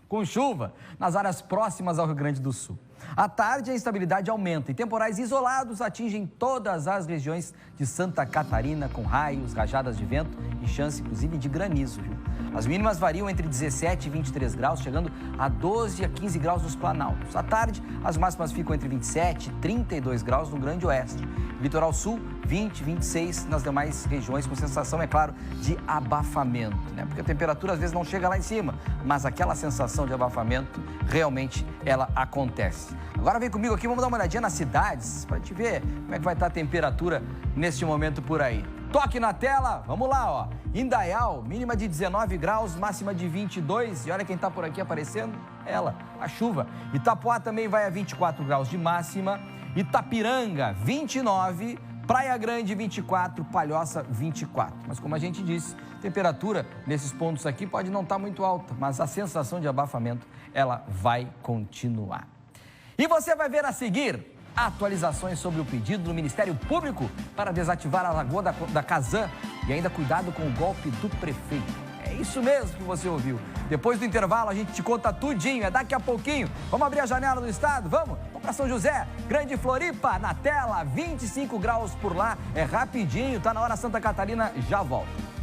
com chuva nas áreas próximas ao Rio Grande do Sul. À tarde, a instabilidade aumenta e temporais isolados atingem todas as regiões de Santa Catarina, com raios, rajadas de vento e chance, inclusive, de granizo, viu? As mínimas variam entre 17 e 23 graus, chegando a 12 a 15 graus nos planaltos. À tarde, as máximas ficam entre 27 e 32 graus no Grande Oeste. Litoral Sul, 20, 26 nas demais regiões, com sensação, é claro, de abafamento, né? Porque a temperatura às vezes não chega lá em cima, mas aquela sensação de abafamento, realmente, ela acontece. Agora vem comigo aqui, vamos dar uma olhadinha nas cidades, para te ver como é que vai estar a temperatura neste momento por aí. Toque na tela, vamos lá, ó. Indaial, mínima de 19 graus, máxima de 22. E olha quem está por aqui aparecendo, ela, a chuva. Itapoá também vai a 24 graus de máxima. Itapiranga, 29. Praia Grande, 24. Palhoça, 24. Mas como a gente disse, a temperatura nesses pontos aqui pode não estar muito alta, mas a sensação de abafamento, ela vai continuar. E você vai ver a seguir atualizações sobre o pedido do Ministério Público para desativar a Lagoa da Kazan e ainda cuidado com o golpe do prefeito. É isso mesmo que você ouviu. Depois do intervalo a gente te conta tudinho, é daqui a pouquinho. Vamos abrir a janela do estado? Vamos para São José, Grande Floripa, na tela, 25 graus por lá. É rapidinho, tá na hora. Santa Catarina já volta.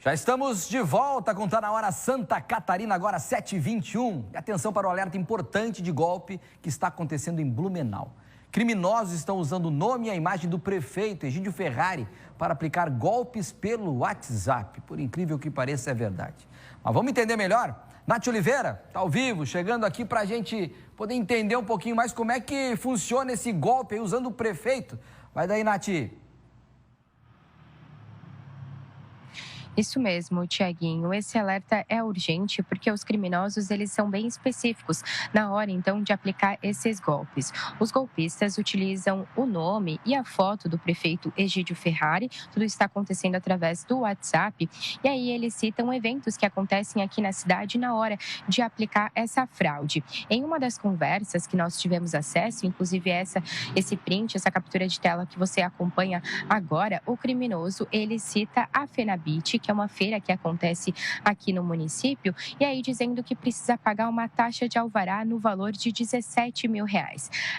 Já estamos de volta com Tá na Hora Santa Catarina, agora 7h21. E atenção para o alerta importante de golpe que está acontecendo em Blumenau. Criminosos estão usando o nome e a imagem do prefeito Egídio Ferrari para aplicar golpes pelo WhatsApp. Por incrível que pareça, é verdade. Mas vamos entender melhor? Nath Oliveira está ao vivo, chegando aqui para a gente poder entender um pouquinho mais como é que funciona esse golpe aí, usando o prefeito. Vai daí, Nath. Isso mesmo, Tiaguinho. Esse alerta é urgente porque os criminosos, eles são bem específicos na hora, então, de aplicar esses golpes. Os golpistas utilizam o nome e a foto do prefeito Egídio Ferrari. Tudo está acontecendo através do WhatsApp. E aí eles citam eventos que acontecem aqui na cidade na hora de aplicar essa fraude. Em uma das conversas que nós tivemos acesso, inclusive esse print, essa captura de tela que você acompanha agora, o criminoso, ele cita a Fenabit, que é uma feira que acontece aqui no município, e aí dizendo que precisa pagar uma taxa de alvará no valor de R$17 mil.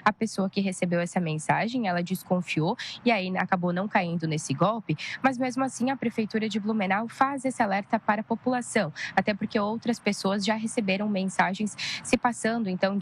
A pessoa que recebeu essa mensagem, ela desconfiou e aí acabou não caindo nesse golpe, mas mesmo assim a Prefeitura de Blumenau faz esse alerta para a população, até porque outras pessoas já receberam mensagens se passando, então,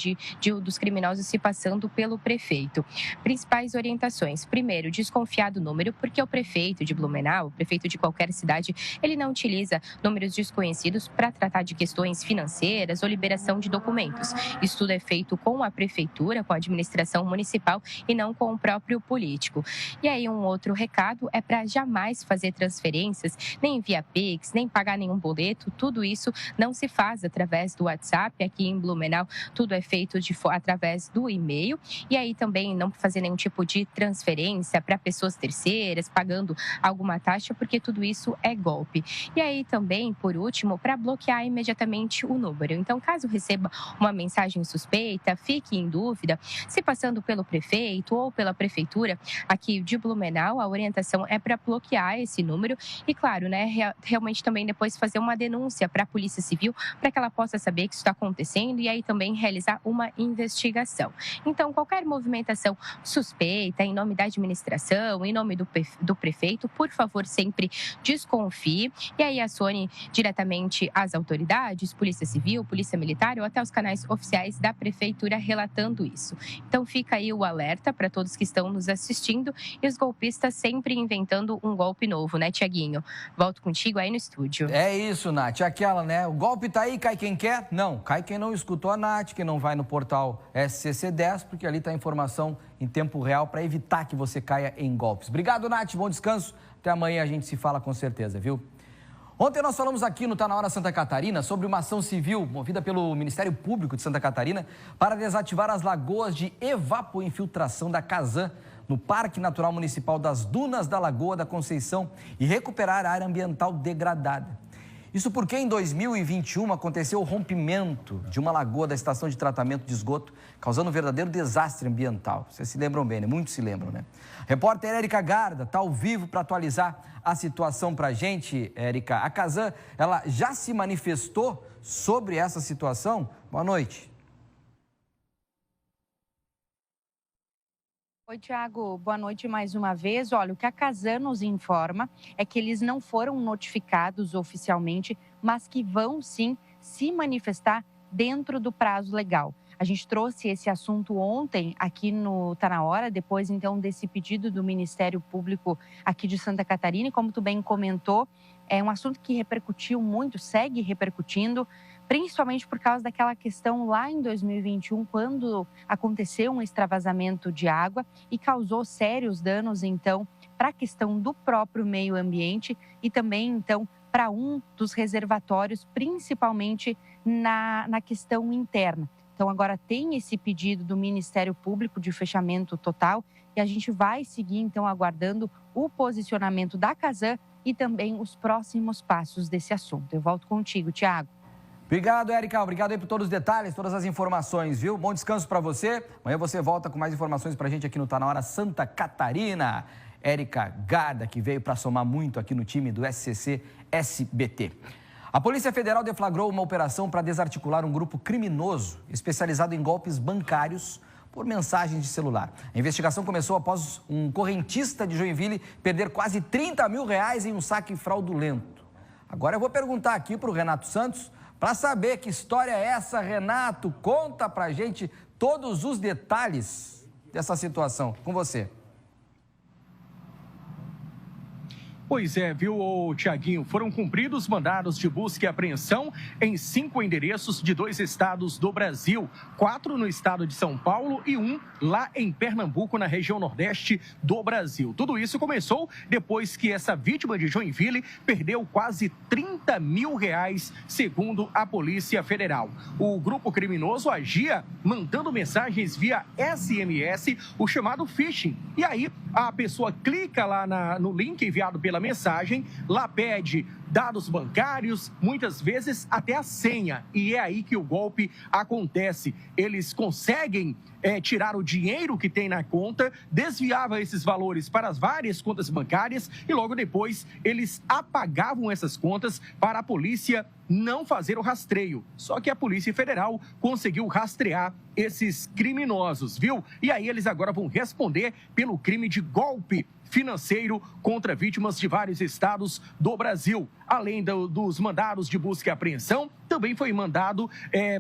dos criminosos se passando pelo prefeito. Principais orientações: primeiro, desconfiar do número, porque o prefeito de Blumenau, o prefeito de qualquer cidade, ele não utiliza números desconhecidos para tratar de questões financeiras ou liberação de documentos. Isso tudo é feito com a prefeitura, com a administração municipal e não com o próprio político. E aí um outro recado é para jamais fazer transferências, nem enviar Pix, nem pagar nenhum boleto. Tudo isso não se faz através do WhatsApp. Aqui em Blumenau, tudo é feito através do e-mail. E aí também não fazer nenhum tipo de transferência para pessoas terceiras, pagando alguma taxa, porque tudo isso é golpe. golpe. E aí também, por último, para bloquear imediatamente o número. Então, caso receba uma mensagem suspeita, fique em dúvida, se passando pelo prefeito ou pela prefeitura aqui de Blumenau, a orientação é para bloquear esse número e, claro, né, realmente também depois fazer uma denúncia para a Polícia Civil para que ela possa saber que isso está acontecendo e aí também realizar uma investigação. Então, qualquer movimentação suspeita em nome da administração, em nome do prefeito, por favor, sempre desconfie e aí acione diretamente as autoridades, Polícia Civil, Polícia Militar ou até os canais oficiais da prefeitura relatando isso. Então, fica aí o alerta para todos que estão nos assistindo e os golpistas sempre inventando um golpe novo, né, Tiaguinho? Volto contigo aí no estúdio. É isso, Nath. Aquela, né? O golpe tá aí, cai quem quer? Não, cai quem não escutou a Nath, quem não vai no portal SCC10, porque ali tá a informação em tempo real para evitar que você caia em golpes. Obrigado, Nath. Bom descanso. Até amanhã a gente se fala com certeza, viu? Ontem nós falamos aqui no Tá Na Hora Santa Catarina sobre uma ação civil movida pelo Ministério Público de Santa Catarina para desativar as lagoas de evapoinfiltração da Casan no Parque Natural Municipal das Dunas da Lagoa da Conceição e recuperar a área ambiental degradada. Isso porque em 2021 aconteceu o rompimento de uma lagoa da estação de tratamento de esgoto, causando um verdadeiro desastre ambiental. Vocês se lembram bem, né? Muitos se lembram, né? Repórter Érica Garda está ao vivo para atualizar a situação para a gente, Érica. A Casan, ela já se manifestou sobre essa situação? Boa noite. Oi, Tiago. Boa noite mais uma vez. Olha, o que a Casan nos informa é que eles não foram notificados oficialmente, mas que vão sim se manifestar dentro do prazo legal. A gente trouxe esse assunto ontem aqui no Tá Na Hora, depois então desse pedido do Ministério Público aqui de Santa Catarina, e como tu bem comentou, é um assunto que repercutiu muito, segue repercutindo, principalmente por causa daquela questão lá em 2021, quando aconteceu um extravasamento de água e causou sérios danos, então, para a questão do próprio meio ambiente e também, então, para um dos reservatórios, principalmente na questão interna. Então, agora tem esse pedido do Ministério Público de fechamento total e a gente vai seguir, então, aguardando o posicionamento da Casan e também os próximos passos desse assunto. Eu volto contigo, Tiago. Obrigado, Érica. Obrigado aí por todos os detalhes, todas as informações, viu? Bom descanso para você. Amanhã você volta com mais informações para a gente aqui no Tá Na Hora Santa Catarina. Érica Garda, que veio para somar muito aqui no time do SCC SBT. A Polícia Federal deflagrou uma operação para desarticular um grupo criminoso especializado em golpes bancários por mensagens de celular. A investigação começou após um correntista de Joinville perder quase R$30 mil em um saque fraudulento. Agora eu vou perguntar aqui para o Renato Santos para saber que história é essa. Renato, conta pra gente todos os detalhes dessa situação. Com você. Pois é, viu, Tiaguinho? Foram cumpridos mandados de busca e apreensão em 5 endereços de 2 estados do Brasil. 4 no estado de São Paulo e 1 lá em Pernambuco, na região nordeste do Brasil. Tudo isso começou depois que essa vítima de Joinville perdeu quase R$30 mil, segundo a Polícia Federal. O grupo criminoso agia mandando mensagens via SMS, o chamado phishing. E aí a pessoa clica lá no link enviado pela mensagem, lá pede dados bancários, muitas vezes até a senha. E é aí que o golpe acontece. Eles conseguem tirar o dinheiro que tem na conta, desviava esses valores para as várias contas bancárias e logo depois eles apagavam essas contas para a polícia não fazer o rastreio. Só que a Polícia Federal conseguiu rastrear esses criminosos, viu? E aí eles agora vão responder pelo crime de golpe financeiro contra vítimas de vários estados do Brasil. Além dos mandados de busca e apreensão, também foi mandado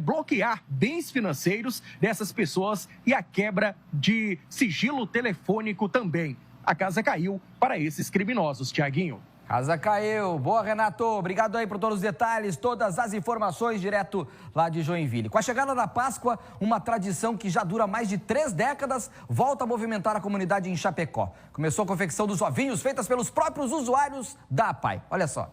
bloquear bens financeiros dessas pessoas e a quebra de sigilo telefônico também. A casa caiu para esses criminosos, Tiaguinho. Casa caiu. Boa, Renato. Obrigado aí por todos os detalhes, todas as informações direto lá de Joinville. Com a chegada da Páscoa, uma tradição que já dura mais de 3 décadas volta a movimentar a comunidade em Chapecó. Começou a confecção dos ovinhos feitas pelos próprios usuários da APAI. Olha só.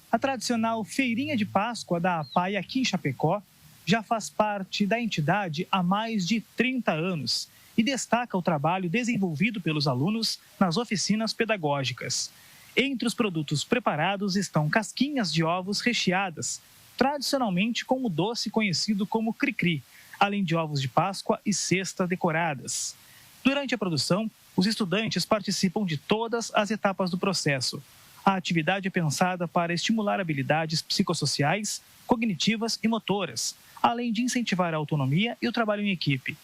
A tradicional feirinha de Páscoa da APAI aqui em Chapecó já faz parte da entidade há mais de 30 anos e destaca o trabalho desenvolvido pelos alunos nas oficinas pedagógicas. Entre os produtos preparados estão casquinhas de ovos recheadas, tradicionalmente com o doce conhecido como cri-cri, além de ovos de Páscoa e cestas decoradas. Durante a produção, os estudantes participam de todas as etapas do processo. A atividade é pensada para estimular habilidades psicossociais, cognitivas e motoras, além de incentivar a autonomia e o trabalho em equipe.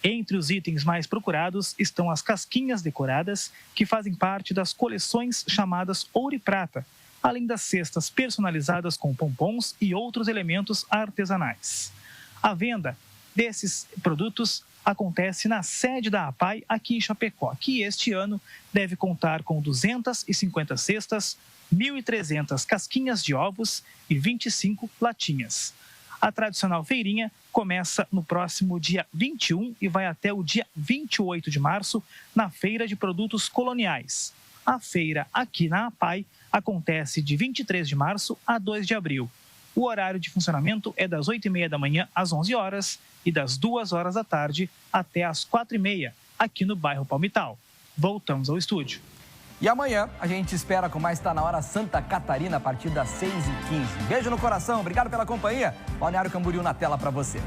Entre os itens mais procurados estão as casquinhas decoradas, que fazem parte das coleções chamadas Ouro e Prata, além das cestas personalizadas com pompons e outros elementos artesanais. A venda desses produtos acontece na sede da APAI aqui em Chapecó, que este ano deve contar com 250 cestas, 1.300 casquinhas de ovos e 25 latinhas. A tradicional feirinha começa no próximo dia 21 e vai até o dia 28 de março na Feira de Produtos Coloniais. A feira aqui na APAI acontece de 23 de março a 2 de abril. O horário de funcionamento é das 8h30 da manhã às 11 horas e das 2 horas da tarde até às 4h30, aqui no bairro Palmital. Voltamos ao estúdio. E amanhã a gente espera com mais Tá Na Hora Santa Catarina a partir das 6h15. Beijo no coração, obrigado pela companhia. Balneário Camboriú na tela para você.